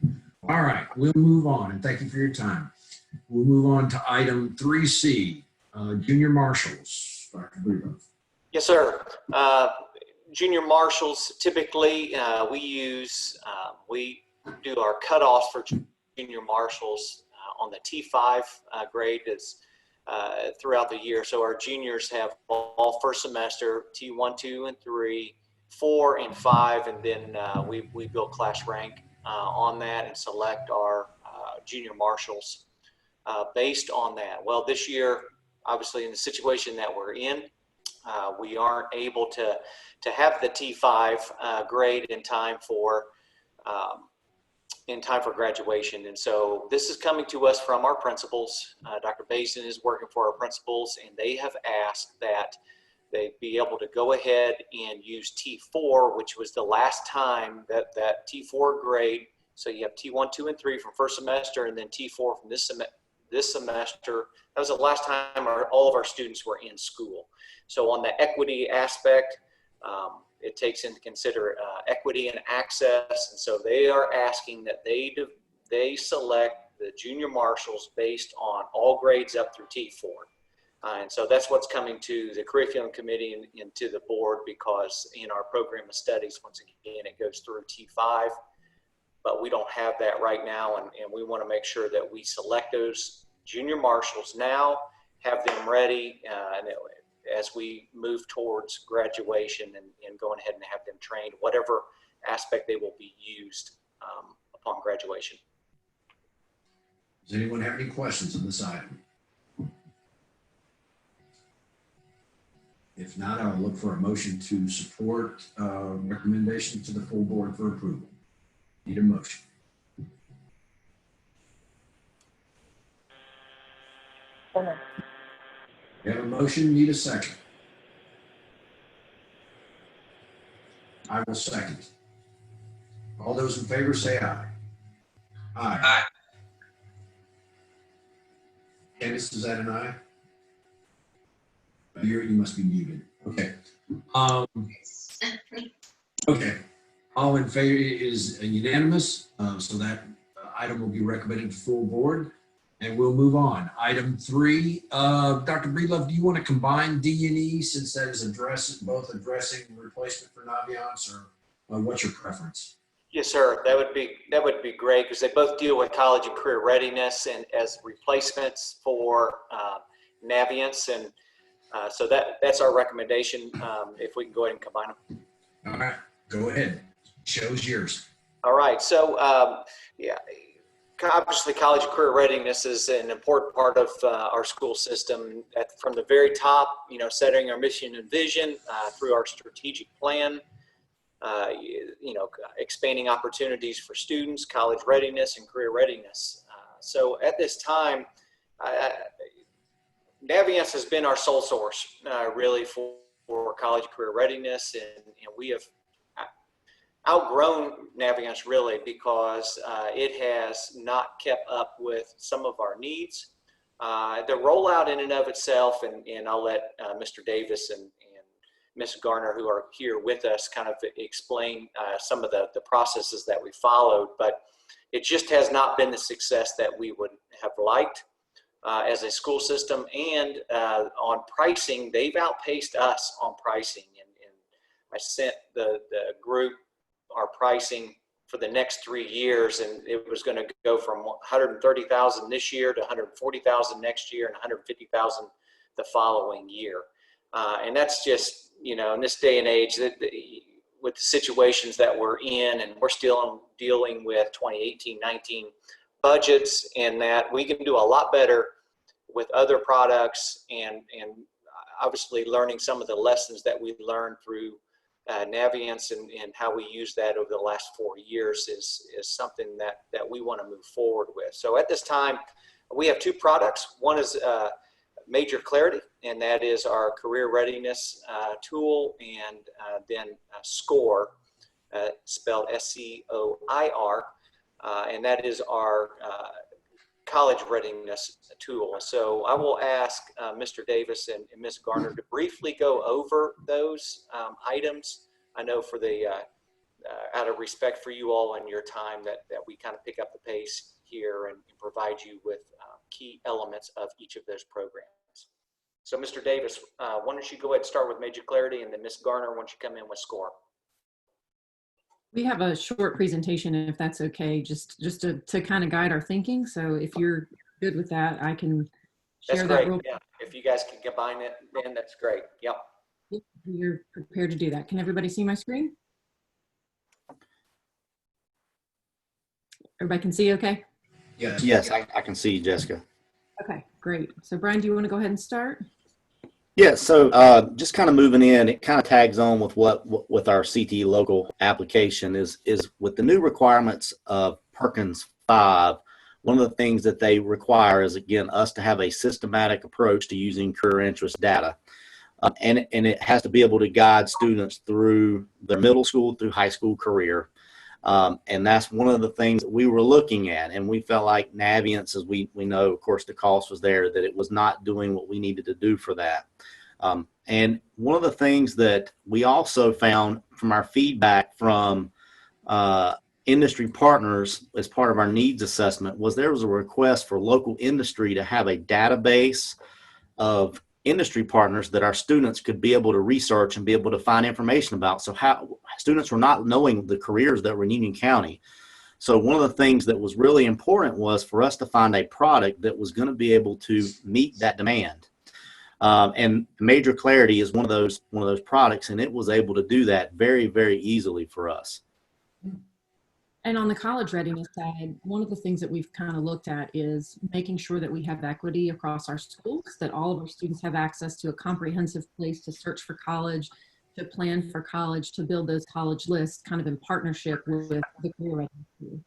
All right, we'll move on, and thank you for your time. We'll move on to item 3C, junior marshals. Dr. Brewer. Yes, sir. Junior marshals, typically we do our cutoffs for junior marshals on the T5 grade throughout the year. So our juniors have all first semester, T1, 2, and 3, 4, and 5, and then we build class rank on that and select our junior marshals based on that. Well, this year, obviously in the situation that we're in, we aren't able to have the T5 grade in time for graduation. And so this is coming to us from our principals. Dr. Basin is working for our principals, and they have asked that they be able to go ahead and use T4, which was the last time that T4 grade. So you have T1, 2, and 3 from first semester, and then T4 from this semester. That was the last time all of our students were in school. So on the equity aspect, It takes into consider equity and access, and so they are asking that they select the junior marshals based on all grades up through T4. And so that's what's coming to the curriculum committee and to the board, because in our program of studies, once again, it goes through T5, but we don't have that right now. And we want to make sure that we select those junior marshals now, have them ready as we move towards graduation and going ahead and have them trained, whatever aspect they will be used upon graduation. Does anyone have any questions on this item? If not, I'll look for a motion to support recommendation to the full board for approval. Need a motion. We have a motion, need a second. I will second. All those in favor say aye. Aye. Aye. Candace, is that an aye? You must be muted. Okay. Okay. All in favor is unanimous. So that item will be recommended to full board, and we'll move on. Item 3, Dr. Breedlove, do you want to combine D and E, since that is both addressing replacement for Naviance, or what's your preference? Yes, sir. That would be great, because they both deal with college and career readiness and as replacements for Naviance, and so that's our recommendation. If we can go ahead and combine them. All right, go ahead. Show's yours. All right. So yeah, obviously college and career readiness is an important part of our school system. From the very top, setting our mission and vision through our strategic plan. Expanding opportunities for students, college readiness, and career readiness. So at this time, Naviance has been our sole source, really, for college career readiness, and we have outgrown Naviance, really, because it has not kept up with some of our needs. The rollout in and of itself, and I'll let Mr. Davis and Ms. Garner, who are here with us, kind of explain some of the processes that we followed, but it just has not been the success that we would have liked as a school system. And on pricing, they've outpaced us on pricing. And I sent the group our pricing for the next 3 years, and it was going to go from $130,000 this year to $140,000 next year and $150,000 the following year. And that's just, in this day and age, with the situations that we're in, and we're still dealing with 2018-19 budgets, and that we can do a lot better with other products, and obviously learning some of the lessons that we learned through Naviance and how we use that over the last 4 years is something that we want to move forward with. So at this time, we have 2 products. One is Major Clarity, and that is our career readiness tool, and then SCOIR, spelled SCOIR, and that is our college readiness tool. So I will ask Mr. Davis and Ms. Garner to briefly go over those items. I know for the out of respect for you all and your time that we kind of pick up the pace here and provide you with key elements of each of those programs. So Mr. Davis, why don't you go ahead and start with Major Clarity, and then Ms. Garner, why don't you come in with SCOIR? We have a short presentation, if that's okay, just to kind of guide our thinking. So if you're good with that, I can share that real quick. Yeah, if you guys can combine it, then that's great. Yep. You're prepared to do that. Can everybody see my screen? Everybody can see okay? Yes, I can see you, Jessica. Okay, great. So Brian, do you want to go ahead and start? Yeah, so just kind of moving in, it kind of tags on with what with our CTE local application is with the new requirements of Perkins 5. One of the things that they require is, again, us to have a systematic approach to using career interest data. And it has to be able to guide students through their middle school through high school career. And that's one of the things that we were looking at. And we felt like Naviance, as we know, of course, the cost was there, that it was not doing what we needed to do for that. And one of the things that we also found from our feedback from industry partners as part of our needs assessment was there was a request for local industry to have a database of industry partners that our students could be able to research and be able to find information about. So how students were not knowing the careers that were in Union County. So one of the things that was really important was for us to find a product that was going to be able to meet that demand. And Major Clarity is one of those products, and it was able to do that very, very easily for us. And on the college readiness side, one of the things that we've kind of looked at is making sure that we have equity across our schools, that all of our students have access to a comprehensive place to search for college, to plan for college, to build those college lists kind of in partnership with the career readiness tool.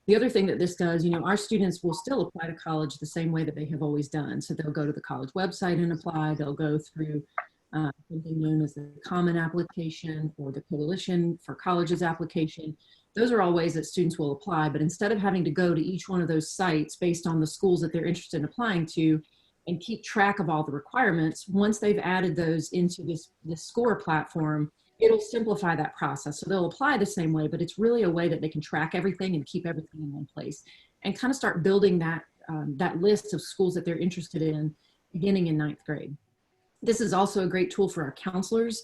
The other thing that this does, our students will still apply to college the same way that they have always done. So they'll go to the college website and apply. They'll go through something known as the Common Application or the Coalition for Colleges application. Those are all ways that students will apply, but instead of having to go to each one of those sites based on the schools that they're interested in applying to and keep track of all the requirements, once they've added those into this score platform, it'll simplify that process. So they'll apply the same way, but it's really a way that they can track everything and keep everything in one place and kind of start building that, that list of schools that they're interested in beginning in 9th grade. This is also a great tool for our counselors.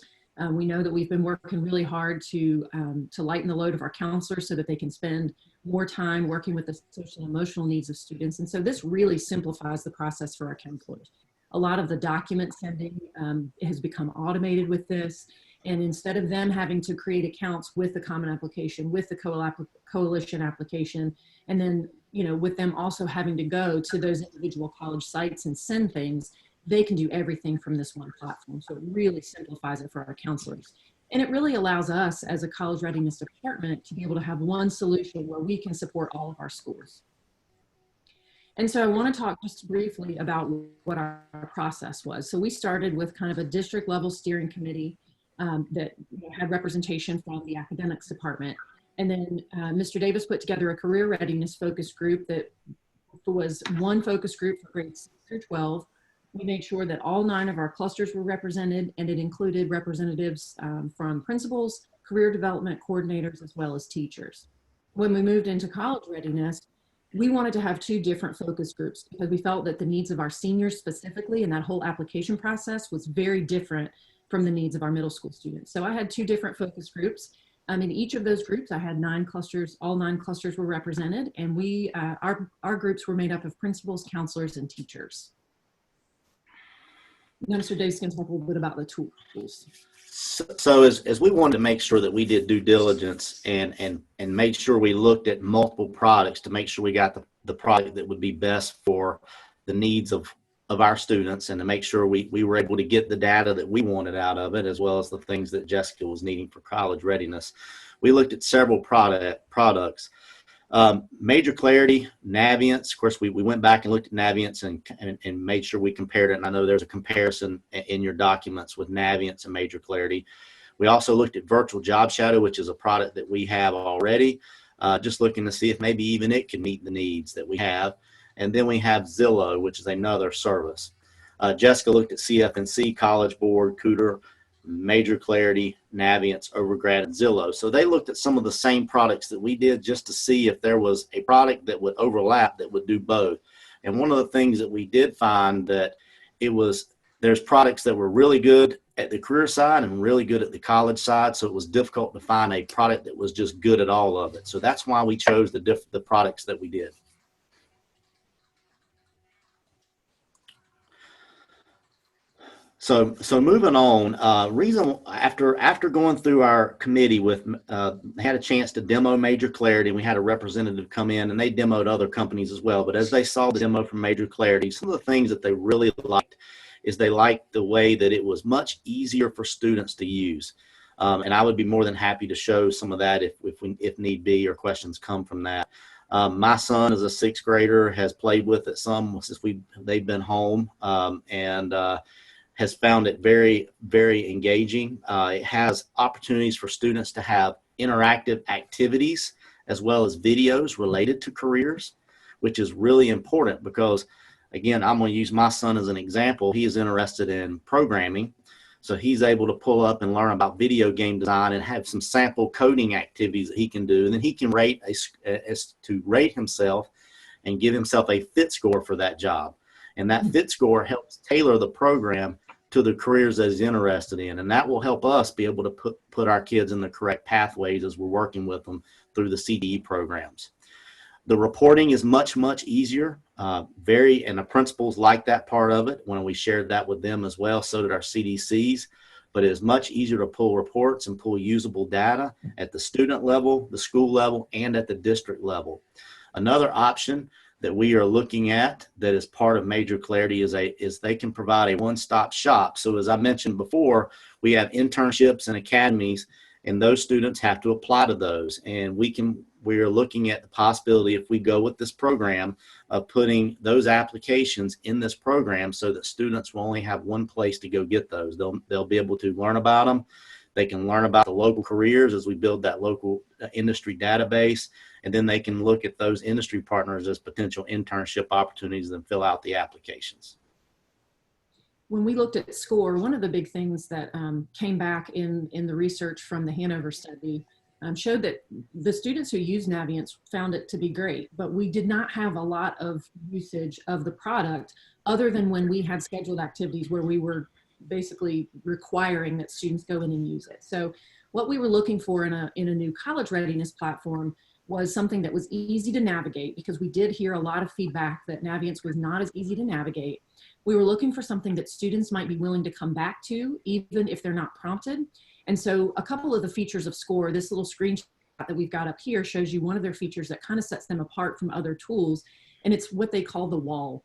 We know that we've been working really hard to lighten the load of our counselors so that they can spend more time working with the social and emotional needs of students. And so this really simplifies the process for our counselors. A lot of the document sending has become automated with this. And instead of them having to create accounts with the Common Application, with the Coalition application, and then, with them also having to go to those individual college sites and send things, they can do everything from this one platform. So it really simplifies it for our counselors. And it really allows us as a college readiness department to be able to have one solution where we can support all of our schools. And so I want to talk just briefly about what our process was. So we started with kind of a district level steering committee that had representation from the academics department. And then Mr. Davis put together a career readiness focus group that was one focus group for grades 6 through 12. We made sure that all 9 of our clusters were represented, and it included representatives from principals, career development coordinators, as well as teachers. When we moved into college readiness, we wanted to have 2 different focus groups because we felt that the needs of our seniors specifically and that whole application process was very different from the needs of our middle school students. So I had 2 different focus groups. In each of those groups, I had 9 clusters. All 9 clusters were represented, and our groups were made up of principals, counselors, and teachers. Now, Mr. Davis can talk a little bit about the tools. So as we wanted to make sure that we did due diligence and made sure we looked at multiple products to make sure we got the product that would be best for the needs of our students, and to make sure we were able to get the data that we wanted out of it, as well as the things that Jessica was needing for college readiness. We looked at several products. Major Clarity, Naviance. Of course, we went back and looked at Naviance and made sure we compared it. And I know there's a comparison in your documents with Naviance and Major Clarity. We also looked at Virtual Job Shadow, which is a product that we have already, just looking to see if maybe even it can meet the needs that we have. And then we have Zillow, which is another service. Jessica looked at CF&C, College Board, Cooter, Major Clarity, Naviance, Overgrad, and Zillow. So they looked at some of the same products that we did just to see if there was a product that would overlap that would do both. And one of the things that we did find that there's products that were really good at the career side and really good at the college side. So it was difficult to find a product that was just good at all of it. So that's why we chose the products that we did. So moving on, after going through our committee had a chance to demo Major Clarity, and we had a representative come in and they demoed other companies as well. But as they saw the demo from Major Clarity, some of the things that they really liked is they liked the way that it was much easier for students to use. And I would be more than happy to show some of that if need be, or questions come from that. My son is a 6th grader, has played with it some since they've been home, and has found it very, very engaging. It has opportunities for students to have interactive activities as well as videos related to careers, which is really important because Again, I'm going to use my son as an example. He is interested in programming. So he's able to pull up and learn about video game design and have some sample coding activities that he can do. And then he can rate himself and give himself a fit score for that job. And that fit score helps tailor the program to the careers that he's interested in. And that will help us be able to put our kids in the correct pathways as we're working with them through the CDE programs. The reporting is much, much easier. And the principals like that part of it when we shared that with them as well. So did our CDCs. But it is much easier to pull reports and pull usable data at the student level, the school level, and at the district level. Another option that we are looking at that is part of Major Clarity is they can provide a one-stop shop. So as I mentioned before, we have internships and academies, and those students have to apply to those. And we are looking at the possibility, if we go with this program, of putting those applications in this program so that students will only have one place to go get those. They'll be able to learn about them. They can learn about the local careers as we build that local industry database, and then they can look at those industry partners as potential internship opportunities and fill out the applications. When we looked at SCORE, one of the big things that came back in the research from the Hanover study showed that the students who used Naviance found it to be great, but we did not have a lot of usage of the product other than when we had scheduled activities where we were basically requiring that students go in and use it. So what we were looking for in a new college readiness platform was something that was easy to navigate, because we did hear a lot of feedback that Naviance was not as easy to navigate. We were looking for something that students might be willing to come back to, even if they're not prompted. And so a couple of the features of SCORE, this little screenshot that we've got up here shows you one of their features that kind of sets them apart from other tools, and it's what they call the wall.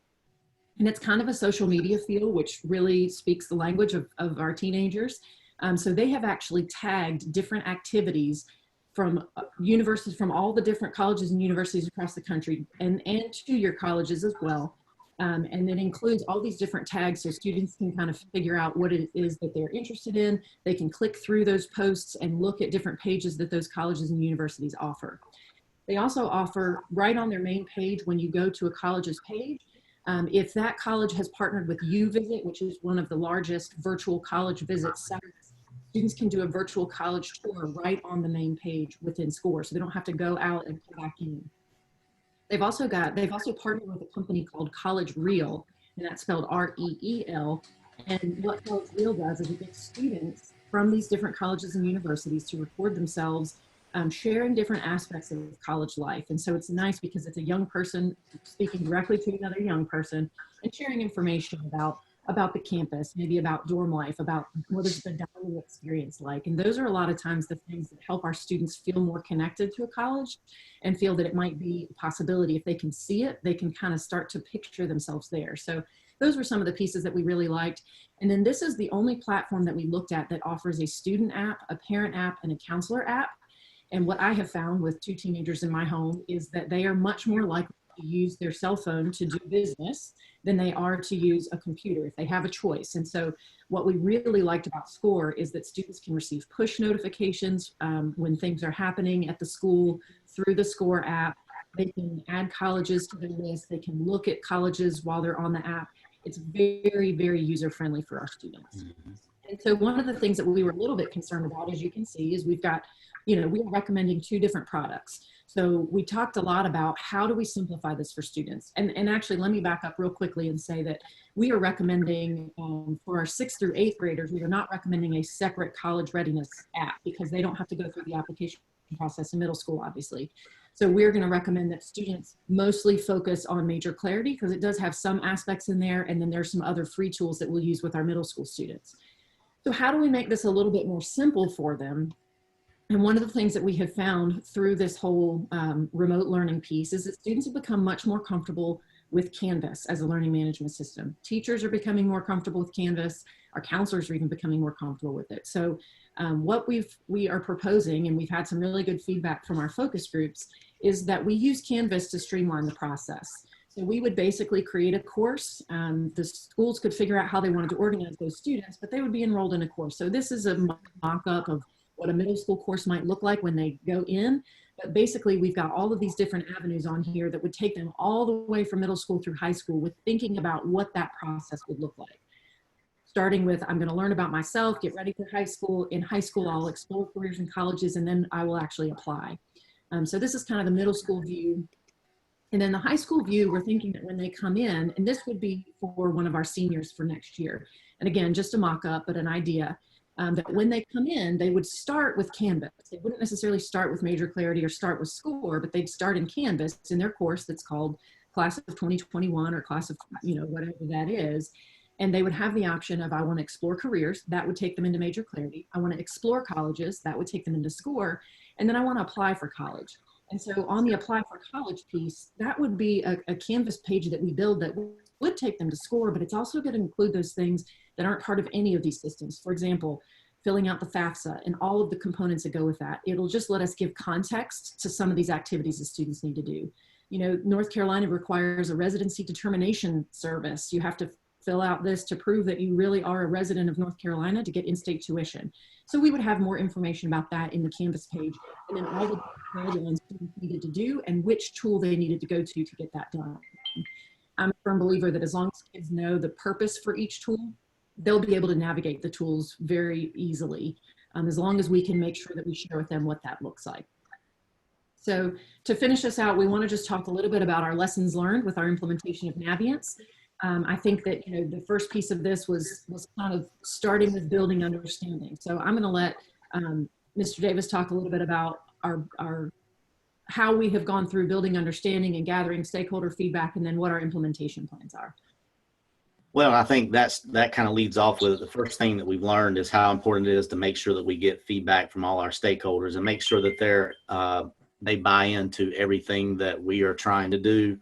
And it's kind of a social media feel, which really speaks the language of our teenagers. So they have actually tagged different activities from universities, from all the different colleges and universities across the country, and to your colleges as well. And it includes all these different tags so students can kind of figure out what it is that they're interested in. They can click through those posts and look at different pages that those colleges and universities offer. They also offer right on their main page, when you go to a college's page, if that college has partnered with UVisit, which is one of the largest virtual college visit sites, students can do a virtual college tour right on the main page within SCORE, so they don't have to go out and come back in. They've also partnered with a company called College Reel, and that's spelled R-E-E-L. And what College Reel does is it gets students from these different colleges and universities to record themselves sharing different aspects of college life. And so it's nice because it's a young person speaking directly to another young person and sharing information about the campus, maybe about dorm life, about what is the dining experience like. And those are a lot of times the things that help our students feel more connected to a college and feel that it might be a possibility. If they can see it, they can kind of start to picture themselves there. So those were some of the pieces that we really liked. And then this is the only platform that we looked at that offers a student app, a parent app, and a counselor app. And what I have found with two teenagers in my home is that they are much more likely to use their cell phone to do business than they are to use a computer if they have a choice. And so what we really liked about SCORE is that students can receive push notifications when things are happening at the school through the SCORE app. They can add colleges to their list. They can look at colleges while they're on the app. It's very, very user-friendly for our students. And so one of the things that we were a little bit concerned about, as you can see, is we've got, we are recommending two different products. So we talked a lot about how do we simplify this for students? And actually, let me back up real quickly and say that we are recommending for our 6th through 8th graders, we are not recommending a separate college readiness app because they don't have to go through the application process in middle school, obviously. So we're going to recommend that students mostly focus on Major Clarity because it does have some aspects in there, and then there's some other free tools that we'll use with our middle school students. So how do we make this a little bit more simple for them? And one of the things that we have found through this whole remote learning piece is that students have become much more comfortable with Canvas as a learning management system. Teachers are becoming more comfortable with Canvas. Our counselors are even becoming more comfortable with it. So what we are proposing, and we've had some really good feedback from our focus groups, is that we use Canvas to streamline the process. So we would basically create a course. The schools could figure out how they wanted to organize those students, but they would be enrolled in a course. So this is a mock-up of what a middle school course might look like when they go in. But basically, we've got all of these different avenues on here that would take them all the way from middle school through high school with thinking about what that process would look like. Starting with, I'm going to learn about myself, get ready for high school. In high school, I'll explore careers and colleges, and then I will actually apply. So this is kind of the middle school view. And then the high school view, we're thinking that when they come in, and this would be for one of our seniors for next year. And again, just a mock-up, but an idea. That when they come in, they would start with Canvas. They wouldn't necessarily start with Major Clarity or start with SCORE, but they'd start in Canvas in their course that's called Class of 2021 or Class of, whatever that is. And they would have the option of, I want to explore careers. That would take them into Major Clarity. I want to explore colleges. That would take them into SCORE. And then I want to apply for college. And so on the apply for college piece, that would be a Canvas page that we build that would take them to SCORE, but it's also going to include those things that aren't part of any of these systems. For example, filling out the FAFSA and all of the components that go with that. It'll just let us give context to some of these activities that students need to do. North Carolina requires a residency determination service. You have to fill out this to prove that you really are a resident of North Carolina to get in-state tuition. So we would have more information about that in the Canvas page, and then all the guidelines students needed to do and which tool they needed to go to get that done. I'm a firm believer that as long as kids know the purpose for each tool, they'll be able to navigate the tools very easily, as long as we can make sure that we share with them what that looks like. So to finish us out, we want to just talk a little bit about our lessons learned with our implementation of Naviance. I think that the first piece of this was kind of starting with building understanding. So I'm going to let Mr. Davis talk a little bit about our how we have gone through building understanding and gathering stakeholder feedback, and then what our implementation plans are. Well, I think that kind of leads off with the first thing that we've learned is how important it is to make sure that we get feedback from all our stakeholders and make sure that they buy into everything that we are trying to do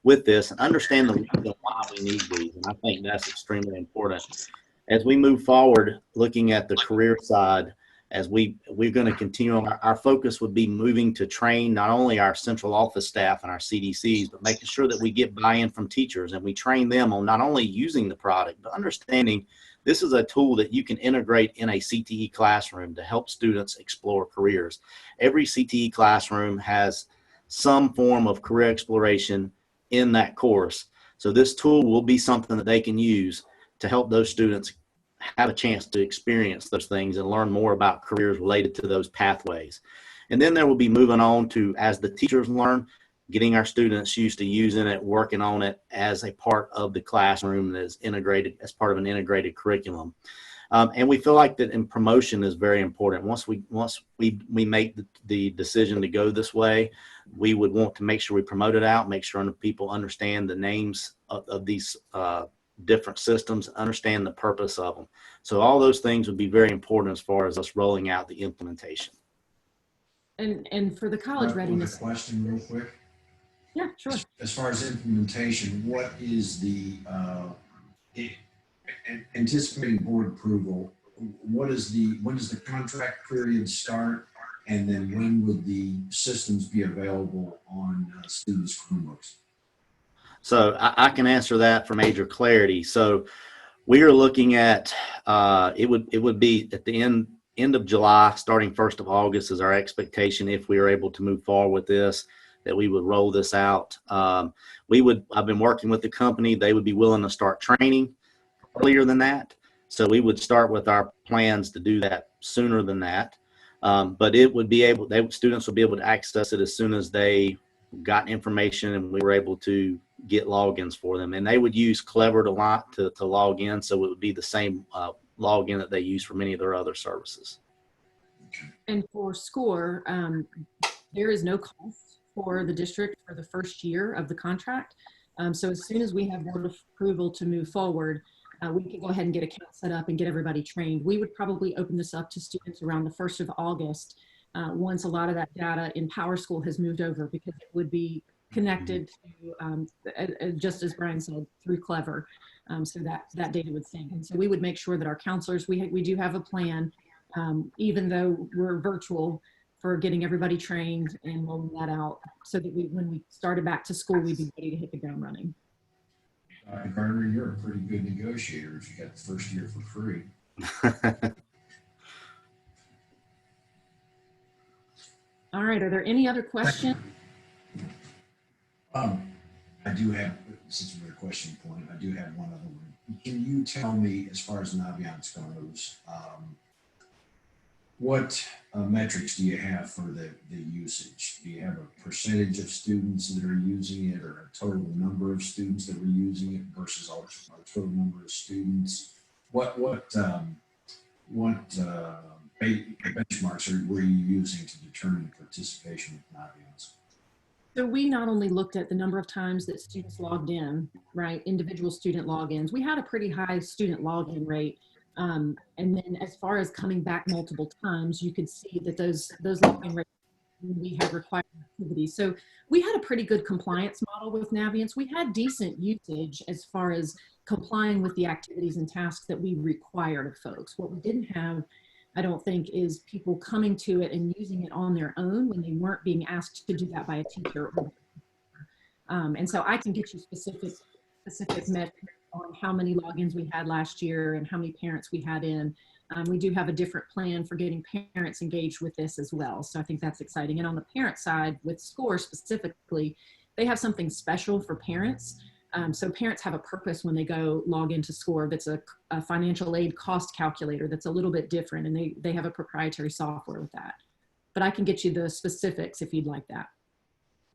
with this and understand the reason why we need these. And I think that's extremely important. As we move forward, looking at the career side, as we're going to continue on, our focus would be moving to train not only our central office staff and our CDCs, but making sure that we get buy-in from teachers and we train them on not only using the product, but understanding this is a tool that you can integrate in a CTE classroom to help students explore careers. Every CTE classroom has some form of career exploration in that course. So this tool will be something that they can use to help those students have a chance to experience those things and learn more about careers related to those pathways. And then there will be moving on to, as the teachers learn, getting our students used to using it, working on it as a part of the classroom that is integrated as part of an integrated curriculum. And we feel like that in promotion is very important. Once we make the decision to go this way, we would want to make sure we promote it out, make sure people understand the names of these different systems, understand the purpose of them. So all those things would be very important as far as us rolling out the implementation. And for the college readiness. A question real quick. Yeah, sure. As far as implementation, what is the anticipating board approval? When does the contract period start? And then when would the systems be available on students' Chromebooks? So I can answer that for Major Clarity. So we are looking at it would be at the end of July, starting 1st of August is our expectation if we are able to move forward with this, that we would roll this out. I've been working with the company. They would be willing to start training earlier than that. So we would start with our plans to do that sooner than that. But it would be students would be able to access it as soon as they got information and we were able to get logins for them. And they would use Clever to log in. So it would be the same login that they use for many of their other services. And for SCORE, there is no cost for the district for the first year of the contract. So as soon as we have board approval to move forward, we can go ahead and get accounts set up and get everybody trained. We would probably open this up to students around the 1st of August once a lot of that data in PowerSchool has moved over, because it would be connected to, just as Brian said, through Clever, so that data would sync. And so we would make sure that our counselors, we do have a plan, even though we're virtual, for getting everybody trained and rolling that out so that when we started back to school, we'd be ready to hit the ground running. Gardner, you're a pretty good negotiator if you got the first year for free. All right. right, are there any other questions? I do have, since we're at question point, I do have one other one. Can you tell me, as far as Naviance goes, what metrics do you have for the usage? Do you have a percentage of students that are using it, or a total number of students that were using it versus our total number of students? What benchmarks were you using to determine participation with Naviance? So we not only looked at the number of times that students logged in, right, individual student logins. We had a pretty high student login rate. And then as far as coming back multiple times, you could see that those login rates, we had required activities. So we had a pretty good compliance model with Naviance. We had decent usage as far as complying with the activities and tasks that we required of folks. What we didn't have, I don't think, is people coming to it and using it on their own when they weren't being asked to do that by a teacher. And so I can get you specific metrics on how many logins we had last year and how many parents we had in. We do have a different plan for getting parents engaged with this as well. So I think that's exciting. And on the parent side, with SCORE specifically, they have something special for parents. So parents have a purpose when they go log into SCORE that's a financial aid cost calculator that's a little bit different, and they have a proprietary software with that. But I can get you the specifics if you'd like that.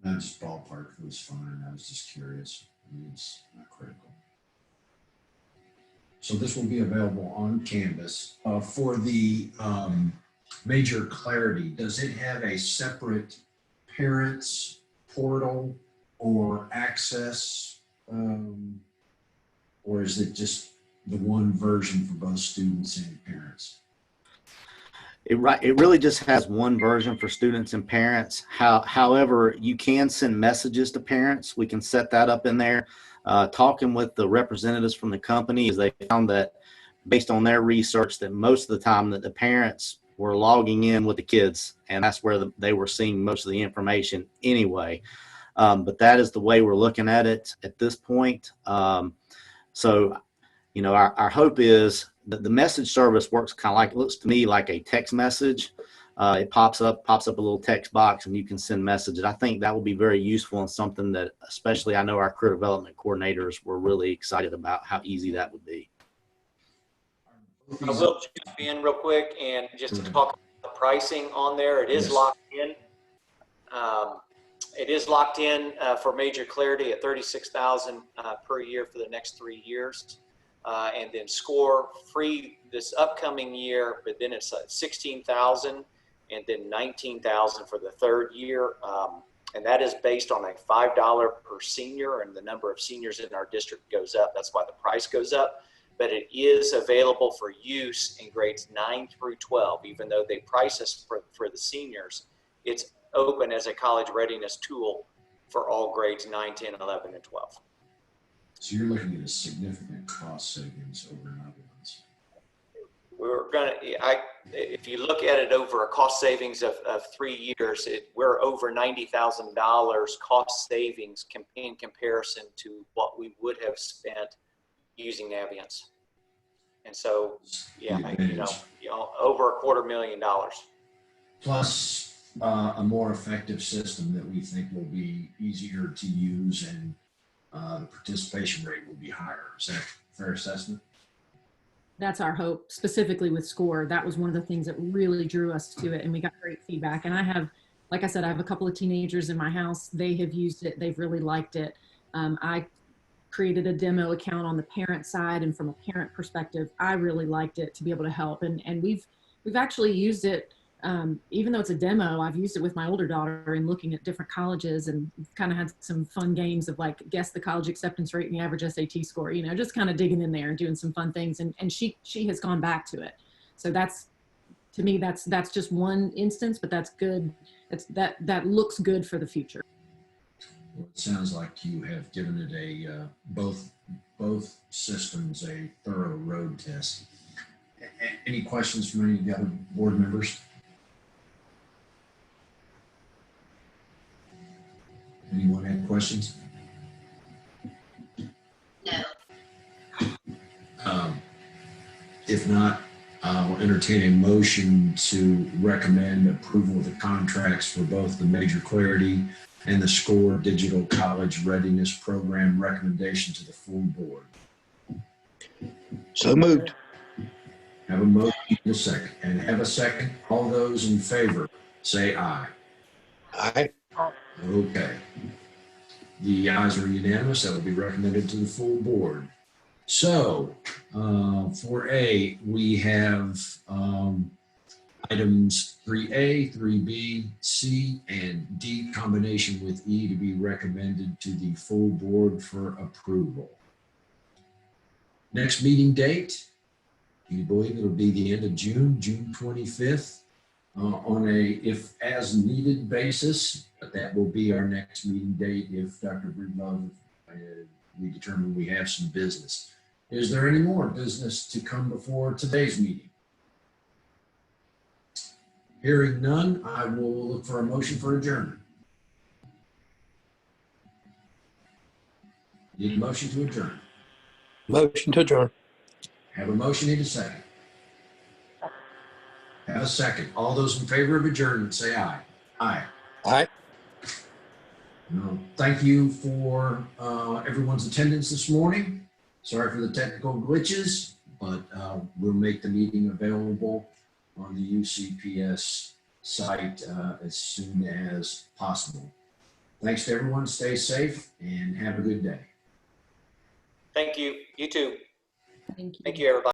No, just ballpark was fine. I was just curious. I mean, it's not critical. So this will be available on Canvas. For the Major Clarity, does it have a separate parents portal or access? Or is it just the one version for both students and parents? It really just has one version for students and parents. However, you can send messages to parents. We can set that up in there. Talking with the representatives from the company, they found that based on their research that most of the time that the parents were logging in with the kids, and that's where they were seeing most of the information anyway. But that is the way we're looking at it at this point. So, you know, our hope is that the message service works kind of like, looks to me like a text message. It pops up a little text box and you can send messages. I think that will be very useful and something that, especially I know our career development coordinators were really excited about how easy that would be. I will jump in real quick and just to talk about the pricing on there. It is locked in. It is locked in for Major Clarity at $36,000 per year for the next 3 years. And then SCORE free this upcoming year, but then it's $16,000 and then $19,000 for the third year. And that is based on a $5 per senior, and the number of seniors in our district goes up. That's why the price goes up. But it is available for use in grades 9 through 12, even though they price us for the seniors. It's open as a college readiness tool for all grades 9, 10, 11, and 12. So you're looking at a significant cost savings over Naviance. If you look at it over a cost savings of 3 years, we're over $90,000 cost savings in comparison to what we would have spent using Naviance. And so, yeah, over $250,000. Plus a more effective system that we think will be easier to use, and the participation rate will be higher. Is that a fair assessment? That's our hope, specifically with SCORE. That was one of the things that really drew us to it, and we got great feedback. And I have, like I said, I have a couple of teenagers in my house. They have used it. They've really liked it. I created a demo account on the parent side, and from a parent perspective, I really liked it to be able to help. And we've actually used it, even though it's a demo. I've used it with my older daughter in looking at different colleges, and kind of had some fun games of like guess the college acceptance rate and the average SAT score, you know, just kind of digging in there and doing some fun things. And she has gone back to it. So that's, to me, that's just one instance, but that's good. That looks good for the future. Well, it sounds like you have given it both systems a thorough road test. Any questions from any of the other board members? Anyone have questions? No. If not, I'll entertain a motion to recommend approval of the contracts for both the Major Clarity and the SCORE Digital College Readiness Program recommendation to the full board. So moved. Have a motion in a second. And have a second. All those in favor, say aye. Aye. Okay. The ayes are unanimous. That will be recommended to the full board. So for A, we have items 3A, 3B, C, and D combination with E to be recommended to the full board for approval. Next meeting date, do you believe it'll be the end of June, June 25th, on a if as needed basis, but that will be our next meeting date if Dr. Breedlove, we determine we have some business. Is there any more business to come before today's meeting? Hearing none, I will look for a motion for adjournment. Need a motion to adjourn. Motion to adjourn. Have a motion, need a second. Have a second. All those in favor of adjournment, say aye. Aye. Aye. Thank you for everyone's attendance this morning. Sorry for the technical glitches, but we'll make the meeting available on the UCPS site as soon as possible. Thanks to everyone. Stay safe and have a good day. Thank you. You too. Thank you. Thank you, everybody.